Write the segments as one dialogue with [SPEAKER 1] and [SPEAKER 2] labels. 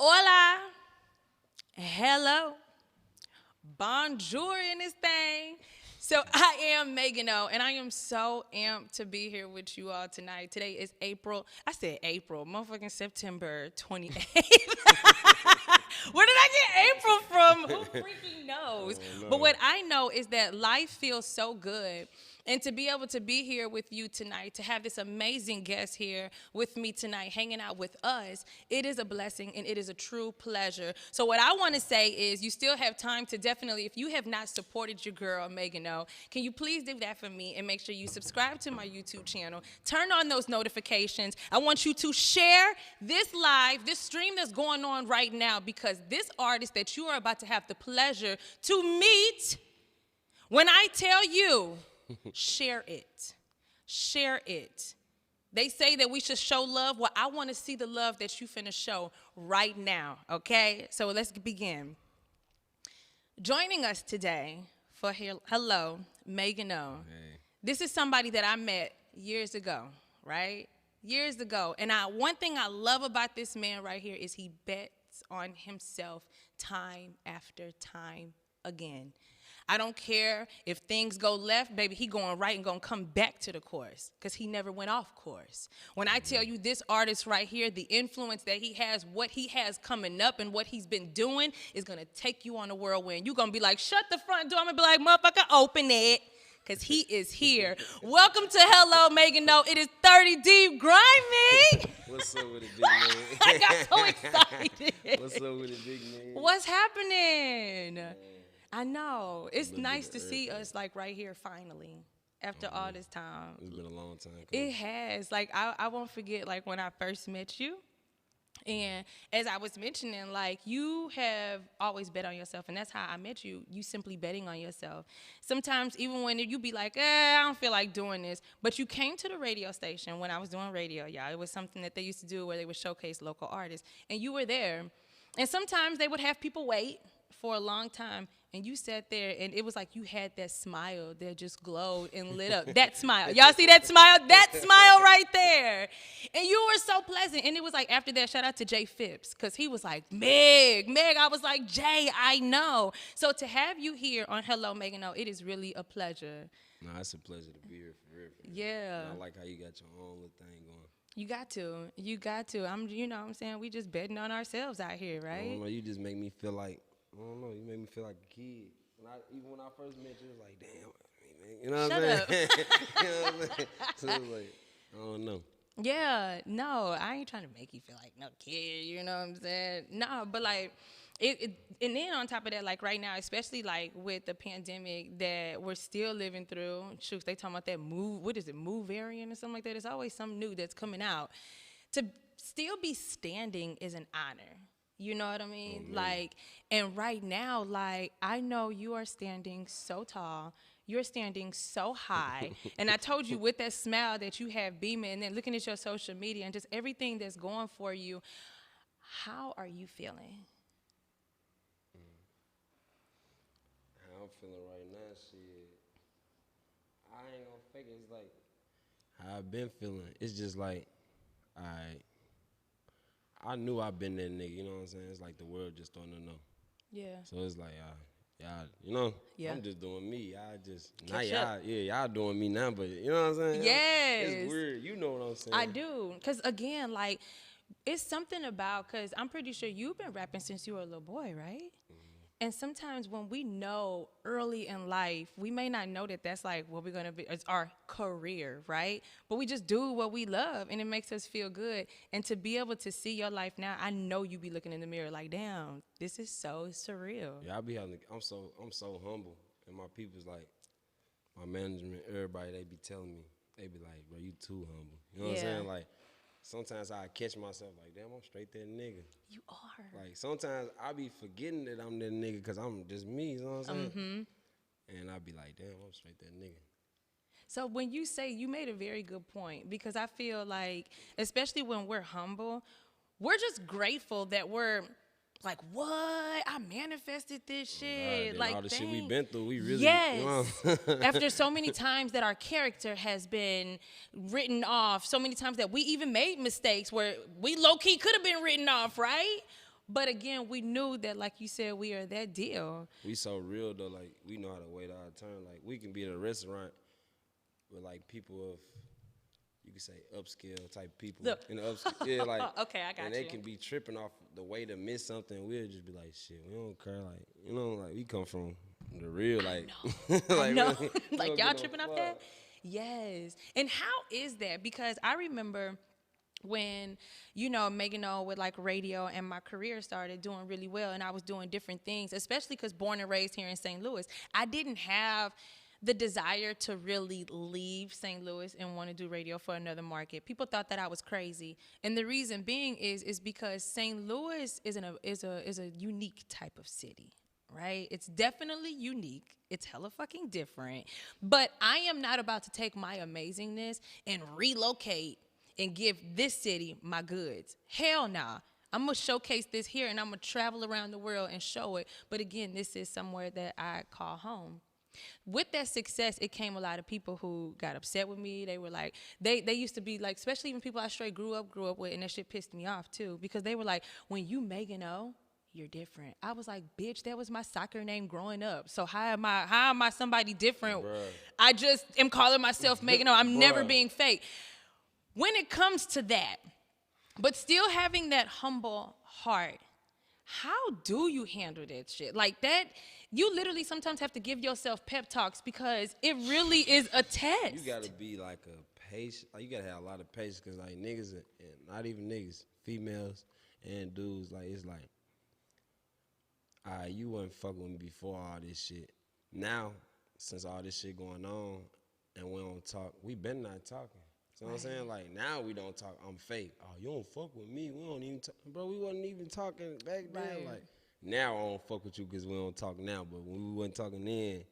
[SPEAKER 1] Hola, hello, bonjour in this thing. So I am Meghan O, and I am so amped to be here with you all tonight. Today is April, motherfucking September 28th. Where did I get April from? Who freaking knows? But what I know is that life feels so good. And to be able to be here with you tonight, to have this amazing guest here with me tonight, hanging out with us, it is a blessing and it is a true pleasure. So what I want to say is you still have time to definitely, if you have not supported your girl, Meghan O, can you please do that for me and make sure you subscribe to my YouTube channel, turn on those notifications. I want you to share this live, this stream that's going on right now, because this artist that you are about to have the pleasure to meet, when I tell you, share it. Share it. They say that we should show love. Well, I want to see the love that you finna show right now, okay? So let's begin. Joining us today for Hello Meghan O.
[SPEAKER 2] Hey.
[SPEAKER 1] This is somebody that I met years ago, right? Years ago. And one thing I love about this man right here is he bets on himself time after time again. I don't care if things go left, baby, he going right and going to come back to the course because he never went off course. When I tell you this artist right here, the influence that he has, what he has coming up and what he's been doing is going to take you on a whirlwind. You're going to be like, shut the front door. I'm going to be like, motherfucker, open it, because he is here. Welcome to Hello Meghan O. It is 30 Deep Grimey.
[SPEAKER 2] What's up with it, big man?
[SPEAKER 1] I got so excited.
[SPEAKER 2] What's up with it, big man?
[SPEAKER 1] What's happening? I know. It's nice to see us like right here finally after all this time.
[SPEAKER 2] It's been a long time.
[SPEAKER 1] It has. Like I won't forget like when I first met you. And as I was mentioning, like you have always bet on yourself, and that's how I met you. You simply betting on yourself. Sometimes even when you be like, I don't feel like doing this, but you came to the radio station when I was doing radio, y'all. It was something that they used to do where they would showcase local artists, and you were there. And sometimes they would have people wait for a long time, and you sat there, and it was like you had that smile that just glowed and lit up. That smile. Y'all see that smile? That smile right there. And you were so pleasant. And it was like after that, shout out to Jay Phipps, because he was like, Meg. I was like, Jay, I know. So to have you here on Hello Meghan O, it is really a pleasure.
[SPEAKER 2] Nah, it's a pleasure to be here for real.
[SPEAKER 1] Yeah.
[SPEAKER 2] And I like how you got your own little thing going.
[SPEAKER 1] You got to. You got to. You know what I'm saying? We just betting on ourselves out here, right?
[SPEAKER 2] I don't know, you just make me feel like, I don't know, you make me feel like a kid. Even when I first met you, it was like, damn, man. You know what I'm saying? You know what I'm saying? So it was like, I don't know.
[SPEAKER 1] Yeah, no, I ain't trying to make you feel like no kid, you know what I'm saying? No, but like, and then on top of that, like right now, especially like with the pandemic that we're still living through, shoot, they talking about that move variant or something like that. There's always something new that's coming out. To still be standing is an honor. You know what I mean?
[SPEAKER 2] Oh,
[SPEAKER 1] like, and right now, like, I know you are standing so tall. You're standing so high. And I told you with that smile that you have beaming, and then looking at your social media and just everything that's going for you, how are you feeling?
[SPEAKER 2] How I'm feeling right now, shit. I ain't gonna fake it. It's like how I've been feeling. It's just like, I knew I've been that nigga, you know what I'm saying? It's like the world just don't know.
[SPEAKER 1] Yeah.
[SPEAKER 2] So it's like, y'all, you know,
[SPEAKER 1] Yeah.
[SPEAKER 2] I'm just doing me. Y'all just,
[SPEAKER 1] Catch
[SPEAKER 2] not
[SPEAKER 1] up.
[SPEAKER 2] y'all, y'all doing me now, but you know what I'm saying?
[SPEAKER 1] Yes.
[SPEAKER 2] It's weird. You know what I'm saying?
[SPEAKER 1] I do. Because, again, like, it's something about, because I'm pretty sure you've been rapping since you were a little boy, right? And sometimes when we know early in life, we may not know that that's like what we're going to be, it's our career, right? But we just do what we love, and it makes us feel good. And to be able to see your life now, I know you be looking in the mirror like, damn, this is so surreal.
[SPEAKER 2] Yeah, I be having, I'm so humble. And my people's like, my management, everybody, they be telling me, they be like, bro, you too humble. You know what I'm saying? Like, sometimes I catch myself like, damn, I'm straight that nigga.
[SPEAKER 1] You are.
[SPEAKER 2] Like, sometimes I be forgetting that I'm that nigga because I'm just me, you know what I'm saying? And I be like, damn, I'm straight that nigga.
[SPEAKER 1] So when you say, you made a very good point, because I feel like, especially when we're humble, we're just grateful that we're like, what? I manifested this shit. Like,
[SPEAKER 2] all the shit we've been through, we really.
[SPEAKER 1] Yes. After so many times that our character has been written off, so many times that we even made mistakes where we low-key could have been written off, right? But again, we knew that, like you said, we are that deal.
[SPEAKER 2] We so real though, like we know how to wait our turn. Like we can be at a restaurant with like people of, you could say upscale type people.
[SPEAKER 1] Look.
[SPEAKER 2] In the upscale, yeah, like
[SPEAKER 1] Okay, I got
[SPEAKER 2] and
[SPEAKER 1] you.
[SPEAKER 2] they can be tripping off the way to miss something. We'll just be like, shit, we don't care. Like like we come from the real, like,
[SPEAKER 1] I know.
[SPEAKER 2] we
[SPEAKER 1] Like
[SPEAKER 2] don't
[SPEAKER 1] y'all
[SPEAKER 2] get no
[SPEAKER 1] tripping off
[SPEAKER 2] fuck.
[SPEAKER 1] that? Yes. And how is that? Because I remember when, Meghan O with like radio and my career started doing really well and I was doing different things, especially because born and raised here in St. Louis, I didn't have the desire to really leave St. Louis and want to do radio for another market. People thought that I was crazy. And the reason being is because St. Louis is a unique type of city. Right? It's definitely unique. It's hella fucking different. But I am not about to take my amazingness and relocate and give this city my goods. Hell nah. I'm going to showcase this here and I'm going to travel around the world and show it. But again, this is somewhere that I call home. With that success, it came a lot of people who got upset with me. They were like, they used to be like, especially even people I straight grew up with, and that shit pissed me off too. Because they were like, when you Meghan O, you're different. I was like, bitch, that was my soccer name growing up. So how am I somebody different?
[SPEAKER 2] Bruh.
[SPEAKER 1] I just am calling myself Meghan O. I'm never
[SPEAKER 2] Bruh.
[SPEAKER 1] being fake. When it comes to that, but still having that humble heart, how do you handle that shit? Like that, you literally sometimes have to give yourself pep talks because it really is a test.
[SPEAKER 2] You gotta be like a patient. Like you gotta have a lot of patience because like niggas and not even niggas, females and dudes, like it's like, you wasn't fucking with me before all this shit. Now, since all this shit going on and we don't talk, we been not talking. You know what I'm saying? Like, now we don't talk. I'm fake. Oh, you don't fuck with me. We don't even talk. Bro, we wasn't even talking back then.
[SPEAKER 1] Right.
[SPEAKER 2] Like, now I don't fuck with you because we don't talk now. But when we wasn't talking then,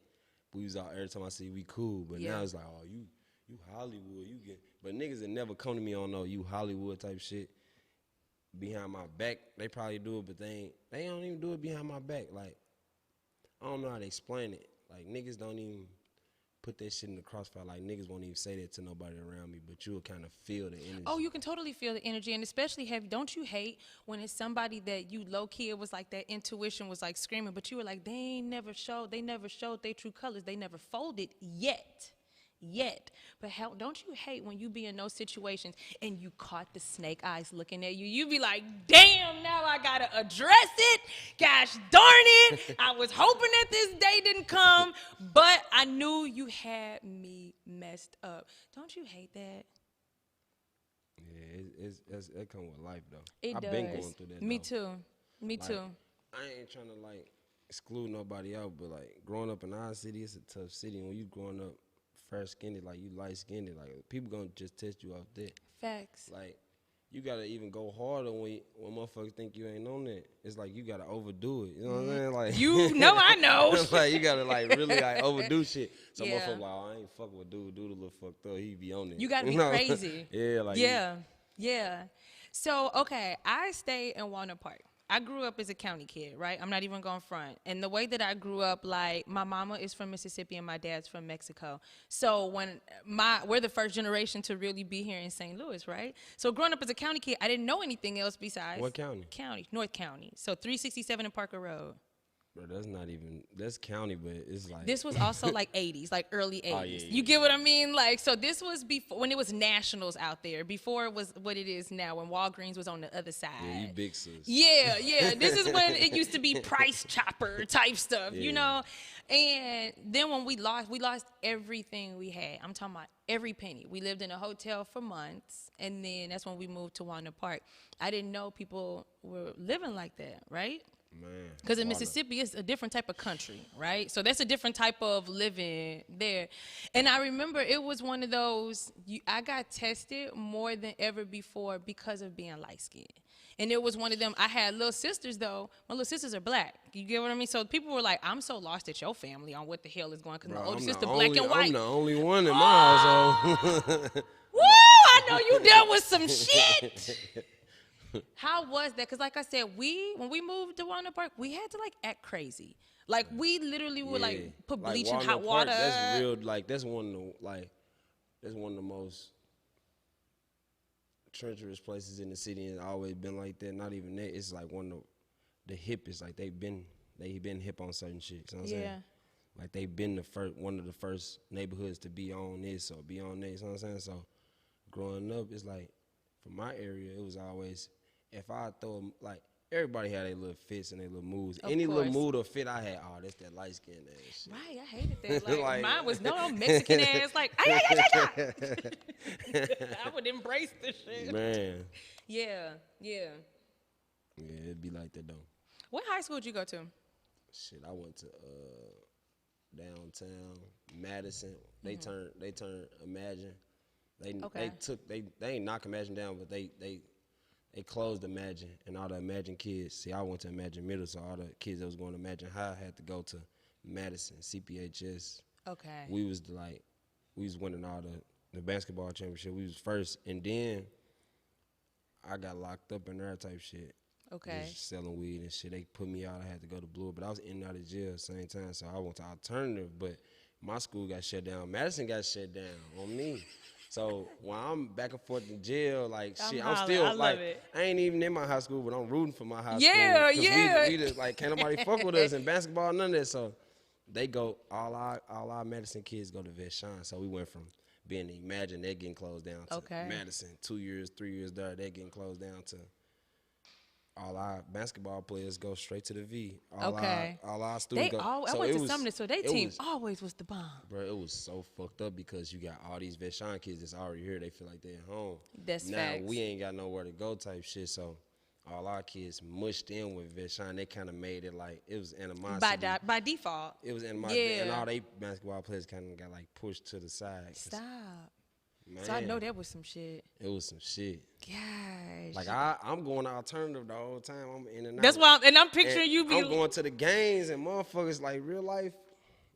[SPEAKER 2] we was out every time I see you, we cool. But now it's like, oh, you Hollywood. You get. But niggas that never come to me on no you Hollywood type shit behind my back. They probably do it, but they don't even do it behind my back. Like, I don't know how to explain it. Like, niggas don't even put that shit in the crossfire. Like, niggas won't even say that to nobody around me, but you'll kind of feel the energy.
[SPEAKER 1] Oh, you can totally feel the energy, and especially don't you hate when it's somebody that you low-key, it was like that intuition was like screaming, but you were like, they never showed their true colors. They never folded yet. But don't you hate when you be in those situations and you caught the snake eyes looking at you? You be like, damn, now I gotta address it. Gosh darn it. I was hoping that this day didn't come, but I knew you had me messed up. Don't you hate that?
[SPEAKER 2] Yeah, it come with life, though.
[SPEAKER 1] It
[SPEAKER 2] I've
[SPEAKER 1] does.
[SPEAKER 2] been going through that,
[SPEAKER 1] Me
[SPEAKER 2] though.
[SPEAKER 1] too. Me
[SPEAKER 2] Like,
[SPEAKER 1] too.
[SPEAKER 2] I ain't trying to, like, exclude nobody out, but, like, growing up in our city, it's a tough city. When you growing up fair-skinned, like, you light-skinned, like, people gonna just test you off that.
[SPEAKER 1] Facts.
[SPEAKER 2] Like, you gotta even go harder when motherfuckers think you ain't on that. It's like you gotta overdo it. You know what I'm saying? Like
[SPEAKER 1] You know I know.
[SPEAKER 2] It's like you gotta like really like overdo shit. So
[SPEAKER 1] Yeah.
[SPEAKER 2] motherfuckers like, oh, I ain't fucking with dude. Dude a little fucked up. He be on it.
[SPEAKER 1] You gotta be
[SPEAKER 2] know?
[SPEAKER 1] crazy.
[SPEAKER 2] Yeah, like
[SPEAKER 1] Yeah. So, okay, I stay in Walnut Park. I grew up as a county kid, right? I'm not even going front. And the way that I grew up, like, my mama is from Mississippi and my dad's from Mexico. So we're the first generation to really be here in St. Louis, right? So growing up as a county kid, I didn't know anything else besides.
[SPEAKER 2] What county?
[SPEAKER 1] North County. So 367 in Parker Road.
[SPEAKER 2] Bro, that's county, but it's like
[SPEAKER 1] This was also like 80s, like early 80s.
[SPEAKER 2] Oh, yeah.
[SPEAKER 1] You get what I mean? Like, so this was before, when it was nationals out there, before it was what it is now, when Walgreens was on the other side.
[SPEAKER 2] Yeah, you big sis.
[SPEAKER 1] Yeah. This is when it used to be price chopper type stuff, you know? And then when we lost everything we had. I'm talking about every penny. We lived in a hotel for months, and then that's when we moved to Walnut Park. I didn't know people were living like that, right?
[SPEAKER 2] Man.
[SPEAKER 1] Because in Mississippi, it's a different type of country, right? So that's a different type of living there. And I remember it was one of those, I got tested more than ever before because of being light-skinned. And it was one of them, I had little sisters, though. My little sisters are black. You get what I mean? So people were like, I'm so lost at your family on what the hell is going on. Because my older sister, black and white.
[SPEAKER 2] I'm the only one in my household.
[SPEAKER 1] Woo! I know you dealt with some shit. How was that? Because like I said, when we moved to Walnut Park, we had to like act crazy. Like we literally would like put bleach in hot
[SPEAKER 2] Walnut
[SPEAKER 1] water.
[SPEAKER 2] Park, that's real. Like that's one of the most treacherous places in the city, and it's always been like that. Not even that. It's like one of the the hippest. Like they been hip on certain shit. You know what I'm saying?
[SPEAKER 1] Yeah.
[SPEAKER 2] Like they been one of the first neighborhoods to be on this or be on this. You know what I'm saying? So growing up, it's like for my area, it was always if I throw like everybody had their little fits and their little moves. Any
[SPEAKER 1] course.
[SPEAKER 2] little mood or fit I had, oh, that's that light skin ass shit.
[SPEAKER 1] Right, I hated that. Like,
[SPEAKER 2] Like-
[SPEAKER 1] mine was no Mexican ass. Like, ay, ay, ay, ay, ay. I would embrace the shit.
[SPEAKER 2] Man.
[SPEAKER 1] Yeah, yeah.
[SPEAKER 2] Yeah, it'd be like that though.
[SPEAKER 1] What high school did you go to?
[SPEAKER 2] Shit, I went to downtown Madison. They turned Imagine. They ain't knock Imagine down, but they closed Imagine, and all the Imagine kids. See, I went to Imagine Middle, so all the kids that was going to Imagine High had to go to Madison, CPHS.
[SPEAKER 1] Okay.
[SPEAKER 2] We was winning all the basketball championship. We was first, and then I got locked up in there type shit.
[SPEAKER 1] Okay.
[SPEAKER 2] Just selling weed and shit. They put me out. I had to go to Blue, but I was in and out of jail at the same time, so I went to alternative. But my school got shut down. Madison got shut down on me. So when I'm back and forth in jail, like shit, I'm still
[SPEAKER 1] I
[SPEAKER 2] like
[SPEAKER 1] love it.
[SPEAKER 2] I ain't even in my high school, but I'm rooting for my high
[SPEAKER 1] Yeah,
[SPEAKER 2] school.
[SPEAKER 1] yeah.
[SPEAKER 2] We just, like can't nobody fuck with us in basketball, none of that. So they go all our Madison kids go to Vashon. So we went from being to Imagine, they getting closed down to Madison. 2 years, 3 years there, they getting closed down to all our basketball players go straight to the V. All our students go.
[SPEAKER 1] I went to Sumner, so their team always was the bomb.
[SPEAKER 2] Bro, it was so fucked up because you got all these Vashon kids that's already here. They feel like they're at home.
[SPEAKER 1] That's
[SPEAKER 2] now
[SPEAKER 1] facts.
[SPEAKER 2] we ain't got nowhere to go type shit. So all our kids mushed in with Vashon. They kind of made it like it was animosity.
[SPEAKER 1] By default.
[SPEAKER 2] It was animosity.
[SPEAKER 1] Yeah.
[SPEAKER 2] And all they basketball players kind of got like pushed to the side.
[SPEAKER 1] Stop.
[SPEAKER 2] Man,
[SPEAKER 1] So I know that was some shit.
[SPEAKER 2] it was some shit.
[SPEAKER 1] Gosh.
[SPEAKER 2] Like I'm going alternative the whole time. I'm in and out.
[SPEAKER 1] That's why I'm picturing
[SPEAKER 2] And
[SPEAKER 1] you be
[SPEAKER 2] I'm going to the games and motherfuckers like real life.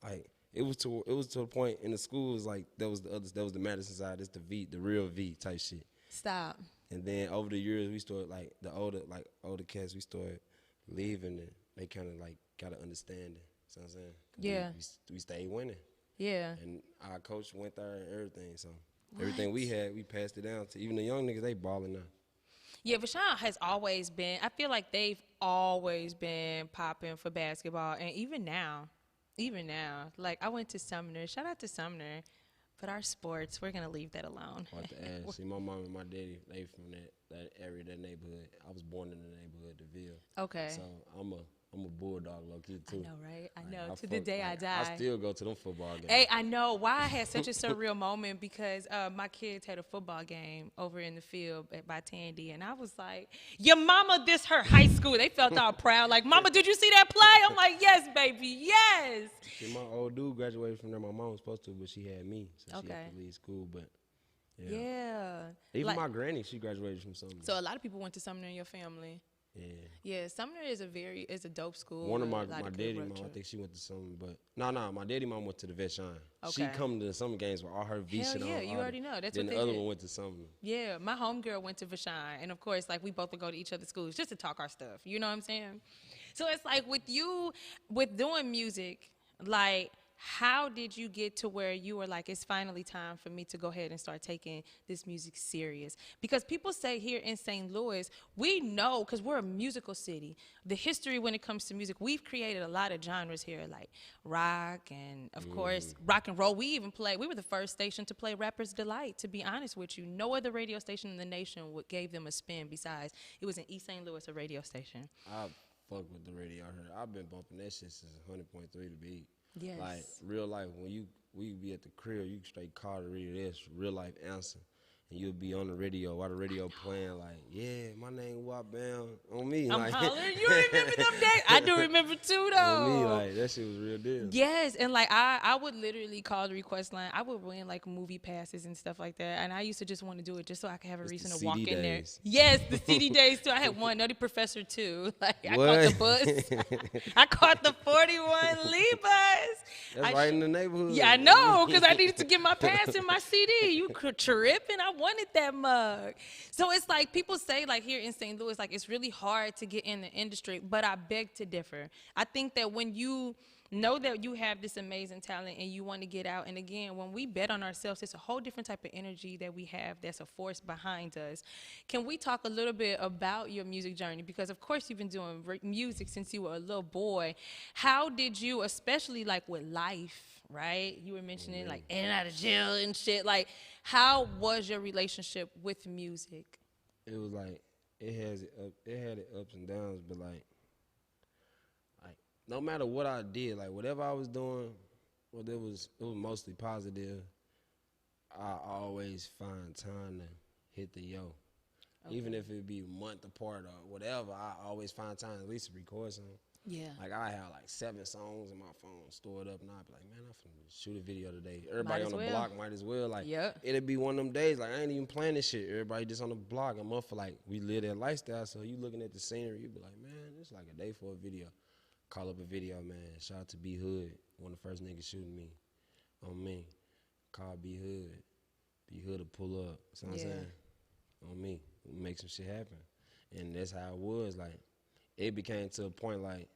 [SPEAKER 2] Like it was to a point in the schools like that was the Madison side. It's the V, the real V type shit.
[SPEAKER 1] Stop.
[SPEAKER 2] And then over the years we started like the older cats we started leaving and they kind of like got to understand it. You know what I'm saying?
[SPEAKER 1] Yeah.
[SPEAKER 2] We stayed winning.
[SPEAKER 1] Yeah.
[SPEAKER 2] And our coach went there and everything. So everything we had, we passed it down to even the young niggas. They balling now.
[SPEAKER 1] Yeah, Vashon has always been, I feel like they've always been popping for basketball. And even now, like I went to Sumner. Shout out to Sumner. But our sports, we're going to leave that alone.
[SPEAKER 2] About to ask. See, my mom and my daddy, they from that area, that neighborhood. I was born in the neighborhood, the Ville.
[SPEAKER 1] Okay.
[SPEAKER 2] So I'm a bulldog low key too.
[SPEAKER 1] I know, right? I know.
[SPEAKER 2] Like,
[SPEAKER 1] To the day I die.
[SPEAKER 2] I still go to them football games.
[SPEAKER 1] Hey, I know why I had such a surreal moment because my kids had a football game over in the field by Tandy, and I was like, "Your mama, this her high school." They felt all proud, like, "Mama, did you see that play?" I'm like, "Yes, baby, yes."
[SPEAKER 2] See, my old dude graduated from there. My mom was supposed to, but she had me, so she had to leave school. But
[SPEAKER 1] yeah.
[SPEAKER 2] Even
[SPEAKER 1] Like,
[SPEAKER 2] my granny, she graduated from something.
[SPEAKER 1] so a lot of people went to Sumner in your family.
[SPEAKER 2] Yeah.
[SPEAKER 1] Yeah, Sumner is a dope school.
[SPEAKER 2] One of
[SPEAKER 1] with
[SPEAKER 2] my
[SPEAKER 1] a lot of
[SPEAKER 2] daddy
[SPEAKER 1] good road
[SPEAKER 2] mom, I
[SPEAKER 1] trips.
[SPEAKER 2] think she went to something, but no, my daddy mom went to the Vashon. She
[SPEAKER 1] Okay.
[SPEAKER 2] come to some games with all her V
[SPEAKER 1] Hell
[SPEAKER 2] shit on.
[SPEAKER 1] yeah, you
[SPEAKER 2] all
[SPEAKER 1] already know. That's
[SPEAKER 2] then
[SPEAKER 1] what
[SPEAKER 2] the
[SPEAKER 1] they
[SPEAKER 2] other
[SPEAKER 1] did.
[SPEAKER 2] one went to something.
[SPEAKER 1] Yeah, my homegirl went to Vashon, and of course, like we both would go to each other's schools just to talk our stuff. You know what I'm saying? So it's like with doing music, like how did you get to where you were like, it's finally time for me to go ahead and start taking this music serious? Because people say here in St. Louis, we know, because we're a musical city, the history when it comes to music, we've created a lot of genres here, like rock and, of course, rock and roll. We were the first station to play Rapper's Delight, to be honest with you. No other radio station in the nation gave them a spin besides, it was in East St. Louis, a radio station.
[SPEAKER 2] I fuck with the radio here. I've been bumping that shit since 100.3 the beat.
[SPEAKER 1] Yes.
[SPEAKER 2] Like real life, when we be at the crib, you straight call the radio. That's real life answer, and you'll be on the radio while the radio playing. Like, yeah, my name Wop Bam on me.
[SPEAKER 1] I'm
[SPEAKER 2] like,
[SPEAKER 1] hollering. You remember them days? I do remember too, though.
[SPEAKER 2] on me, like that shit was real deal.
[SPEAKER 1] Yes, and like I would literally call the request line. I would win like movie passes and stuff like that, and I used to just want to do it just so I could have a reason
[SPEAKER 2] the
[SPEAKER 1] to walk
[SPEAKER 2] CD
[SPEAKER 1] in there.
[SPEAKER 2] days.
[SPEAKER 1] Yes, the CD days too. I had one Nutty Professor too. Like I caught the bus. I caught the 41 Lee bus.
[SPEAKER 2] That's right in the neighborhood.
[SPEAKER 1] Yeah, I know, because I needed to get my pass and my CD. You tripping? I wanted that mug. So it's like people say, like here in St. Louis, like it's really hard to get in the industry, but I beg to differ. I think that when you know that you have this amazing talent and you want to get out. And again, when we bet on ourselves, it's a whole different type of energy that we have that's a force behind us. Can we talk a little bit about your music journey? Because of course you've been doing music since you were a little boy. How did you, especially like with life, right? You were mentioning like in and out of jail and shit. Like, how was your relationship with music?
[SPEAKER 2] It was like it had its ups and downs, but like no matter what I did, like whatever I was doing, whether it was mostly positive, I always find time to hit the yo. Okay. Even if it be a month apart or whatever, I always find time at least to record something.
[SPEAKER 1] Yeah.
[SPEAKER 2] Like I have like 7 songs in my phone stored up, and I'd be like, man, I'm finna shoot a video today. Everybody on the block might as well. Like, it'd be one of them days. Like I ain't even playing this shit. Everybody just on the block. I'm up for like we live that lifestyle. So you looking at the scenery, you be like, man, it's like a day for a video. Call up a video, man. Shout out to B Hood, one of the first niggas shooting me on me. Call B Hood. B Hood to pull up. You know what I'm saying? On me. Make some shit happen. And that's how it was. Like, it became to a point like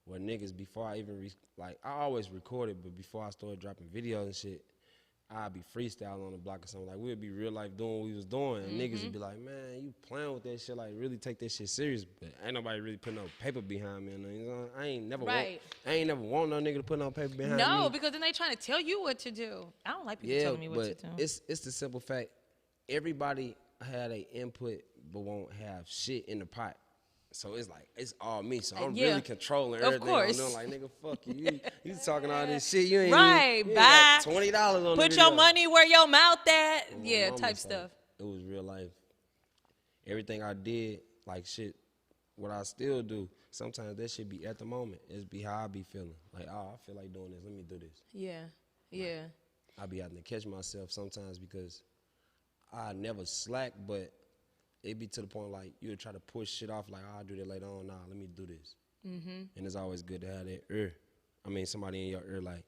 [SPEAKER 2] where niggas, before I even, I always recorded, but before I started dropping videos and shit, I'd be freestyling on the block or something. Like, we'd be real life doing what we was doing. And niggas would be like, man, you playing with that shit. Like, really take that shit serious. But ain't nobody really putting no paper behind me. You know? I ain't never want no nigga to put no paper behind me.
[SPEAKER 1] No, because then they trying to tell you what to do. I don't like people telling me what to do.
[SPEAKER 2] It's the simple fact. Everybody had an input but won't have shit in the pot. So it's like, it's all me. So I'm really controlling everything. I'm doing. Like, nigga, fuck you. You talking all this shit. You ain't even,
[SPEAKER 1] bye.
[SPEAKER 2] $20 on the
[SPEAKER 1] Put
[SPEAKER 2] video.
[SPEAKER 1] your money where your mouth at. Yeah, type stuff.
[SPEAKER 2] It was real life. Everything I did, like shit, what I still do, sometimes that shit be at the moment. It's be how I be feeling. Like, oh, I feel like doing this. Let me do this.
[SPEAKER 1] Yeah, yeah.
[SPEAKER 2] I be having to catch myself sometimes because I never slack, but it be to the point like you'll try to push shit off like, oh, I'll do that later on. Nah, let me do this. And it's always good to have that ear. I mean, somebody in your ear like,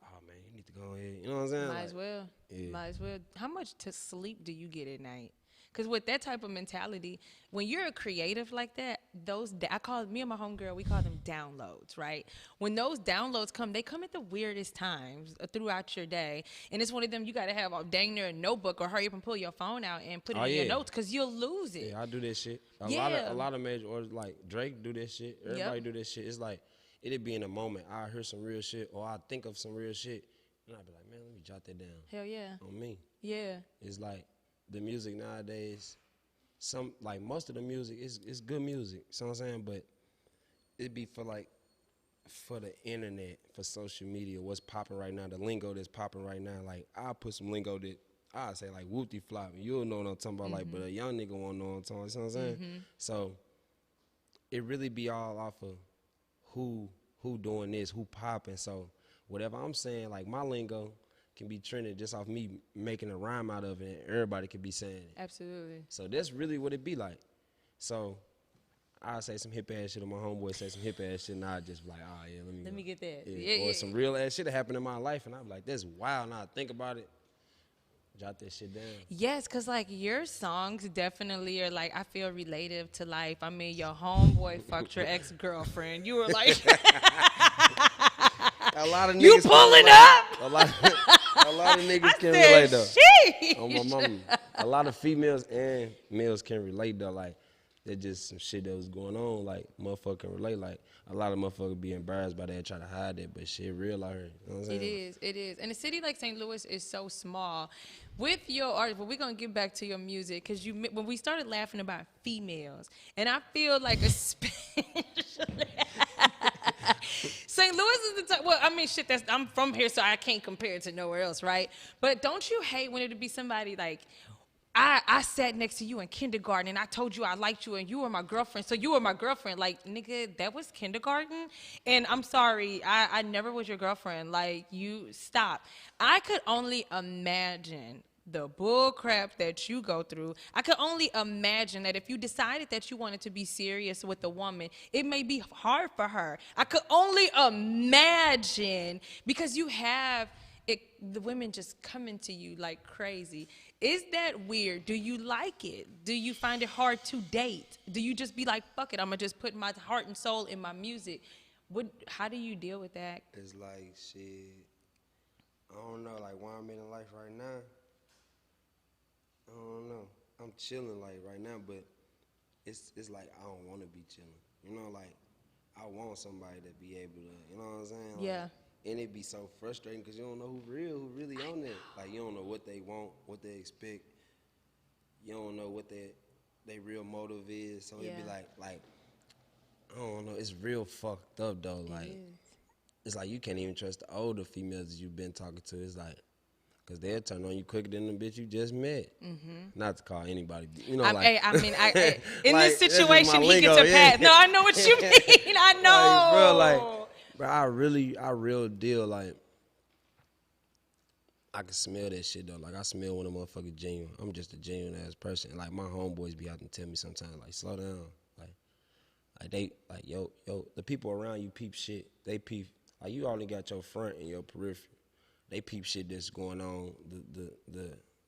[SPEAKER 2] oh, man, you need to go ahead. You know what I'm saying?
[SPEAKER 1] Might as well. Yeah. Might as well. How much to sleep do you get at night? Because with that type of mentality, when you're a creative like that, me and my homegirl, we call them downloads, right? When those downloads come, they come at the weirdest times throughout your day. And it's one of them, you got to have dang near a notebook or hurry up and pull your phone out and put it in your notes because you'll lose it.
[SPEAKER 2] Yeah, I do this shit. A lot of major artists, like Drake do this shit. Everybody do this shit. It's like, it'd be in a moment. I hear some real shit or I think of some real shit. And I'd be like, man, let me jot that down.
[SPEAKER 1] Hell yeah.
[SPEAKER 2] On me.
[SPEAKER 1] Yeah.
[SPEAKER 2] It's like, the music nowadays, most of the music is good music, you know what I'm saying? But it be for the internet, for social media, what's popping right now, the lingo that's popping right now. Like, I'll put some lingo that I'll say like whoopty flop, you'll know what I'm talking about, like, but a young nigga won't know what I'm talking about, you know what I'm saying? So it really be all off of who doing this, who popping. So whatever I'm saying, like my lingo can be trending just off me making a rhyme out of it, and everybody could be saying it.
[SPEAKER 1] Absolutely.
[SPEAKER 2] So that's really what it be like. So I say some hip ass shit, or my homeboy say some hip ass shit, and I just be like, oh yeah, let me
[SPEAKER 1] get that.
[SPEAKER 2] Yeah, or some real ass shit that happened in my life, and I be like, that's wild. Now I think about it, jot that shit down.
[SPEAKER 1] Yes, because like your songs definitely are like, I feel relative to life. I mean, your homeboy fucked your ex-girlfriend. You were like,
[SPEAKER 2] a lot of niggas
[SPEAKER 1] you pulling up?
[SPEAKER 2] A lot of niggas can relate though. On my mama. A lot of females and males can relate though. Like, that's just some shit that was going on. Like, motherfucker can relate. Like, a lot of motherfuckers be embarrassed by that and try to hide that, but shit real out here. You know what I'm saying?
[SPEAKER 1] It is. And a city like St. Louis is so small. With your art, but we're going to get back to your music, because when we started laughing about females, and I feel like especially St. Louis is the well, I mean, shit, I'm from here, so I can't compare it to nowhere else, right? But don't you hate when it'd be somebody like, I sat next to you in kindergarten and I told you I liked you and you were my girlfriend, so you were my girlfriend. Like, nigga, that was kindergarten? And I'm sorry, I never was your girlfriend. Like, you stop. I could only imagine the bull crap that you go through. I could only imagine that if you decided that you wanted to be serious with a woman, it may be hard for her. I could only imagine, because you have the women just coming to you like crazy. Is that weird? Do you like it? Do you find it hard to date? Do you just be like, fuck it, I'm gonna just put my heart and soul in my music? How do you deal with that?
[SPEAKER 2] It's like shit. I don't know, like where I'm in life right now. I don't know. I'm chilling like right now, but it's like I don't want to be chilling. You know, like I want somebody to be able to. You know what I'm saying? Like,
[SPEAKER 1] Yeah.
[SPEAKER 2] and it be so frustrating because you don't know who really on there. Like you don't know what they want, what they expect. You don't know what their real motive is. So it be like I don't know. It's real fucked up though. Like it's like you can't even trust the older females that you've been talking to. It's like, cause they'll turn on you quicker than the bitch you just met. Mm-hmm. Not to call anybody, you know, like.
[SPEAKER 1] In
[SPEAKER 2] like,
[SPEAKER 1] this situation, he gets a pass. No, I know what you mean. I know.
[SPEAKER 2] Bro, I real deal, like, I can smell that shit though. Like, I smell when a motherfucker genuine. I'm just a genuine ass person. Like, my homeboys be out and tell me sometimes, like, slow down. Like they, like, yo, the people around you peep shit. They peep. Like, you only got your front and your periphery. They peep shit that's going on,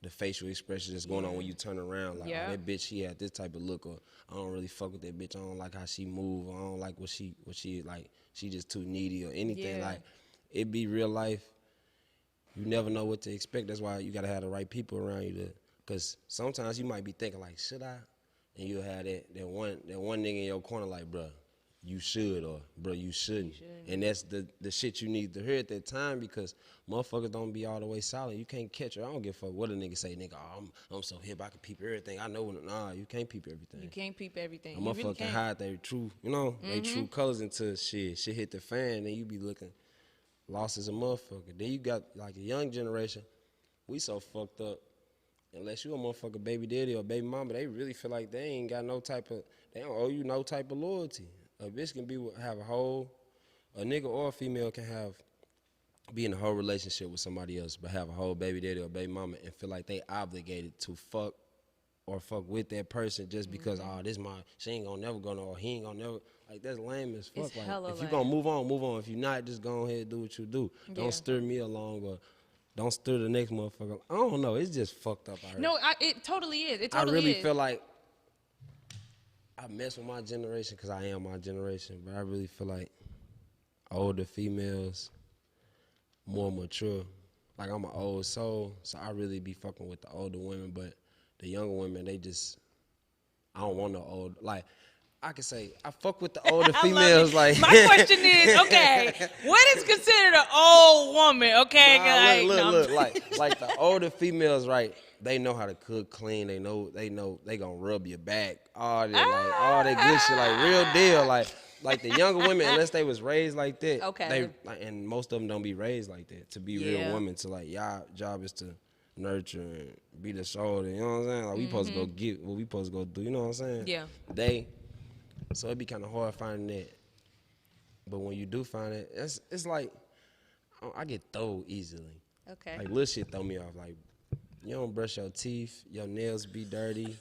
[SPEAKER 2] the facial expression that's going on when you turn around. Like, oh, that bitch, she had this type of look, or I don't really fuck with that bitch. I don't like how she move. I don't like what she like. She just too needy or anything.
[SPEAKER 1] Yeah.
[SPEAKER 2] Like, it be real life. You never know what to expect. That's why you gotta have the right people around you. Cause sometimes you might be thinking like, should I? And you'll have that one nigga in your corner like, bruh, you should, or bruh, you shouldn't. And that's the shit you need to hear at that time, because motherfuckers don't be all the way solid. You can't catch her. I don't give a fuck what a nigga say. Nigga, oh, I'm so hip, I can peep everything. I know when, nah, you can't peep everything.
[SPEAKER 1] You can't peep everything.
[SPEAKER 2] A motherfucker can hide their true, you know, their true colors until shit hit the fan, and you be looking lost as a motherfucker. Then you got like a young generation. We so fucked up. Unless you a motherfucker baby daddy or baby mama, they really feel like they ain't got no type of, they don't owe you no type of loyalty. A bitch can have a nigga or a female can be in a whole relationship with somebody else, but have a whole baby daddy or baby mama and feel like they obligated to fuck with that person just because, she ain't gonna never go no, or he ain't gonna never, like, that's lame as fuck.
[SPEAKER 1] It's
[SPEAKER 2] like,
[SPEAKER 1] hella
[SPEAKER 2] if you gonna move on. If you not, just go ahead and do what you do. Don't stir me along, or don't stir the next motherfucker. I don't know. It's just fucked up.
[SPEAKER 1] No, it totally is.
[SPEAKER 2] I really feel like I mess with my generation because I am my generation, but I really feel like older females, more mature. Like, I'm an old soul, so I really be fucking with the older women, but the younger women, I don't want no old, like, I can say I fuck with the older females. Like,
[SPEAKER 1] my question is, okay, what is considered an old woman? Okay,
[SPEAKER 2] look, like the older females, right? They know how to cook, clean. They know they gonna rub your back. All that good shit, like real deal. Like the younger women, unless they was raised like that,
[SPEAKER 1] okay.
[SPEAKER 2] And most of them don't be raised like that to be real women. To like, y'all job is to nurture and be the shoulder. You know what I'm saying? Like, we supposed to go get what we supposed to go do. You know what I'm saying?
[SPEAKER 1] Yeah.
[SPEAKER 2] So it'd be kind of hard finding that. But when you do find it, it's like, I get throwed easily.
[SPEAKER 1] Okay.
[SPEAKER 2] Like, little shit throw me off. Like, you don't brush your teeth, your nails be dirty,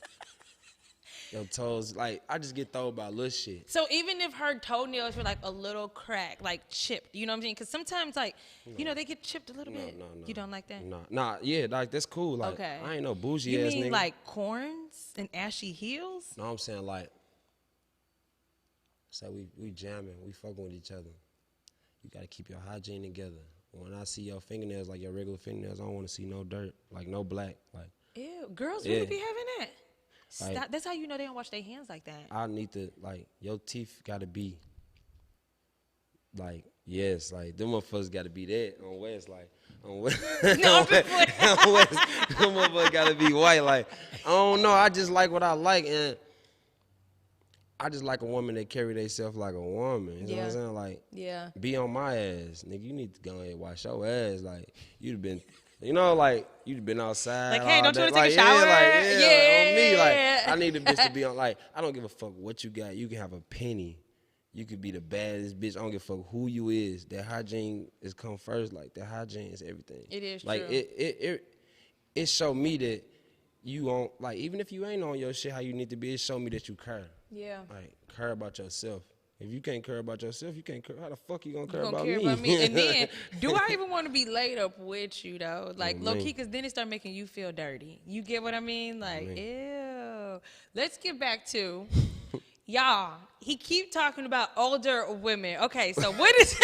[SPEAKER 2] your toes, like, I just get thrown by little shit.
[SPEAKER 1] So even if her toenails were like a little cracked, like chipped, you know what I'm saying? Because sometimes, like, they get chipped a little bit. No. You don't like that?
[SPEAKER 2] Nah, yeah, like, that's cool. Like,
[SPEAKER 1] okay.
[SPEAKER 2] I ain't no bougie
[SPEAKER 1] ass nigga.
[SPEAKER 2] You mean
[SPEAKER 1] like corns and ashy heels?
[SPEAKER 2] No, I'm saying, like, so we jamming, we fucking with each other. You gotta keep your hygiene together. When I see your fingernails, like your regular fingernails, I don't want to see no dirt, like no black. Like,
[SPEAKER 1] ew, girls really be having that. Stop.
[SPEAKER 2] Like,
[SPEAKER 1] that's how you know they don't wash their hands like that.
[SPEAKER 2] I need to, like, your teeth gotta be, like, yes, like, them motherfuckers gotta be that on West, like, on West.
[SPEAKER 1] No,
[SPEAKER 2] on West, them motherfuckers gotta be white. Like, I don't know, I just like what I like, and I just like a woman that carry themselves like a woman. You know what I'm saying? Like, be on my ass. Nigga, you need to go ahead and wash your ass. Like, you'd been, like, you'd been outside.
[SPEAKER 1] Like, hey, don't you want to take a
[SPEAKER 2] shower?
[SPEAKER 1] Yeah,
[SPEAKER 2] on me. Like, I need a bitch to be on, like, I don't give a fuck what you got. You can have a penny. You could be the baddest bitch. I don't give a fuck who you is. That hygiene is come first. Like, that hygiene is everything.
[SPEAKER 1] It is
[SPEAKER 2] like,
[SPEAKER 1] true.
[SPEAKER 2] It showed me that you on, like, even if you ain't on your shit how you need to be, it showed me that you care.
[SPEAKER 1] Yeah.
[SPEAKER 2] Like, care about yourself. If you can't care about yourself, you can't care. How the fuck you gonna care
[SPEAKER 1] about
[SPEAKER 2] me?
[SPEAKER 1] And then, do I even want to be laid up with you though? Like, low key, because then it start making you feel dirty. You get what I mean? Like, ew. Let's get back to y'all. he keep talking about older women. Okay, so what is?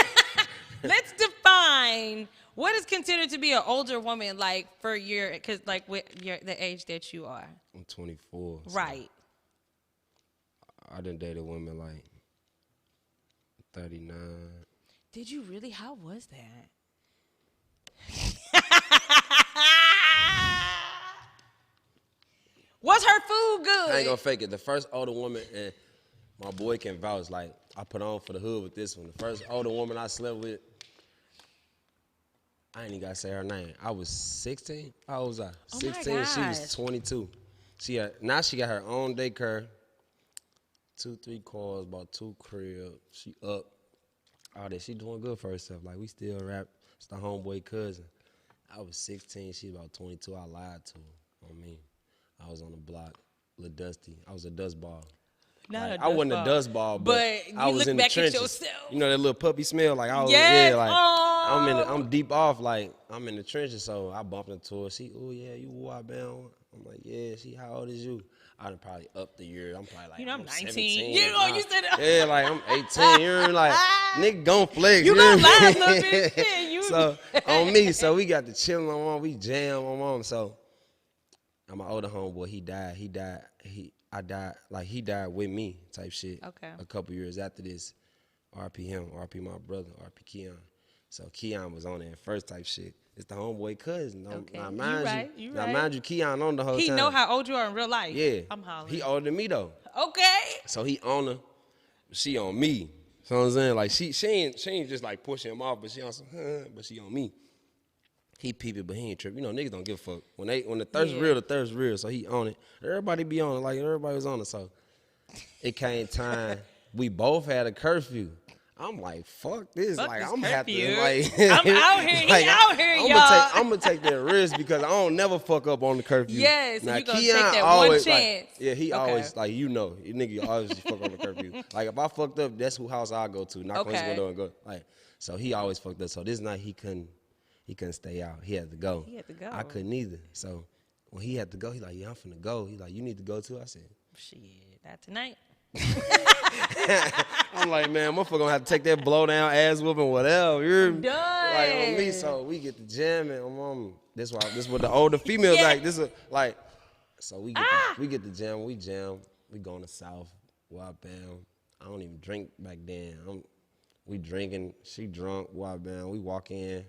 [SPEAKER 1] Let's define what is considered to be an older woman, like for your, because like with the age that you are.
[SPEAKER 2] I'm 24. So
[SPEAKER 1] Right.
[SPEAKER 2] I done dated women like 39.
[SPEAKER 1] Did you really? How was that? Was her food good?
[SPEAKER 2] I ain't gonna fake it. The first older woman, and my boy can vouch, like, I put on for the hood with this one. The first older woman I slept with, I ain't even gotta say her name. I was 16. How old was I?
[SPEAKER 1] Oh
[SPEAKER 2] 16.
[SPEAKER 1] my
[SPEAKER 2] She was
[SPEAKER 1] gosh.
[SPEAKER 2] 22. Now she got her own daycare, 2-3 cars, about 2 cribs. She up. All that. She doing good for herself. Like, we still rap. It's the homeboy cousin. I was 16. She was about 22. I lied to her on me. I was on the block, little dusty. I was a dust ball.
[SPEAKER 1] Not
[SPEAKER 2] Like,
[SPEAKER 1] a
[SPEAKER 2] I wasn't
[SPEAKER 1] dust
[SPEAKER 2] a
[SPEAKER 1] ball.
[SPEAKER 2] dust ball,
[SPEAKER 1] But
[SPEAKER 2] I
[SPEAKER 1] you
[SPEAKER 2] was
[SPEAKER 1] look
[SPEAKER 2] in
[SPEAKER 1] back
[SPEAKER 2] the
[SPEAKER 1] at
[SPEAKER 2] trenches.
[SPEAKER 1] yourself.
[SPEAKER 2] You know that little puppy smell? Like, I was,
[SPEAKER 1] Yes.
[SPEAKER 2] yeah, like,
[SPEAKER 1] Aw.
[SPEAKER 2] I'm deep off, like, I'm in the trenches, so I bumped into her. She, oh, yeah, you what, man? I'm like, yeah, she, how old is you? I done probably upped the year. I'm probably like,
[SPEAKER 1] You know, I'm 19.
[SPEAKER 2] 17.
[SPEAKER 1] You know, you said
[SPEAKER 2] yeah, like, I'm 18. You're like, nigga gon' flex.
[SPEAKER 1] You
[SPEAKER 2] hear
[SPEAKER 1] gonna
[SPEAKER 2] me?
[SPEAKER 1] lie a little bit. Shit, you.
[SPEAKER 2] So, on me, so we got to chill on mom, we jam on mom, so. And my older homeboy, he died with me type shit.
[SPEAKER 1] Okay.
[SPEAKER 2] A couple years after this, RP him, RP my brother, RP Keon. So Keon was on there first type shit. It's the homeboy cousin.
[SPEAKER 1] Okay.
[SPEAKER 2] Now
[SPEAKER 1] You
[SPEAKER 2] mind
[SPEAKER 1] right, you
[SPEAKER 2] now
[SPEAKER 1] right.
[SPEAKER 2] mind you, Keon on the whole
[SPEAKER 1] He
[SPEAKER 2] time.
[SPEAKER 1] know how old you are in real life.
[SPEAKER 2] Yeah.
[SPEAKER 1] I'm hollering.
[SPEAKER 2] He older than me though.
[SPEAKER 1] Okay.
[SPEAKER 2] So he on her, she on me. So what I'm saying? Like she ain't just like pushing him off, but she on some, but she on me. He peep it, but he ain't tripping. You know, niggas don't give a fuck. When the thirst real, the thirst real. So he on it. Everybody be on it, like everybody was on it. So it came time. We both had a curfew. I'm like, fuck this.
[SPEAKER 1] Fuck
[SPEAKER 2] like
[SPEAKER 1] this
[SPEAKER 2] I'm have
[SPEAKER 1] curfew.
[SPEAKER 2] to like
[SPEAKER 1] I'm out here. He out here, y'all.
[SPEAKER 2] I'm gonna take that risk because I don't never fuck up on the curfew.
[SPEAKER 1] Yes,
[SPEAKER 2] now,
[SPEAKER 1] you gonna
[SPEAKER 2] Keon
[SPEAKER 1] take that
[SPEAKER 2] always,
[SPEAKER 1] one chance.
[SPEAKER 2] Like, yeah, he
[SPEAKER 1] Okay.
[SPEAKER 2] always like you nigga always fuck on the curfew. Like if I fucked up, that's who house I go to. Knock on his
[SPEAKER 1] Okay.
[SPEAKER 2] window and go. Like so he always fucked up. So this night he couldn't stay out. He had to go.
[SPEAKER 1] He had to go.
[SPEAKER 2] I couldn't either. So when he had to go, he like, yeah, I'm finna go. He like, you need to go too. I said,
[SPEAKER 1] Shit, not tonight.
[SPEAKER 2] I'm like, man, motherfucker gonna have to take that blow down, ass whooping, whatever. You're
[SPEAKER 1] Done.
[SPEAKER 2] like on me. So we get the jamming. This what the older females
[SPEAKER 1] Yeah.
[SPEAKER 2] like. This is like, so we get the jam. We jam. We going to South. Wild bam. I don't even drink back then. We drinking. She drunk. Wild bam. We walk in.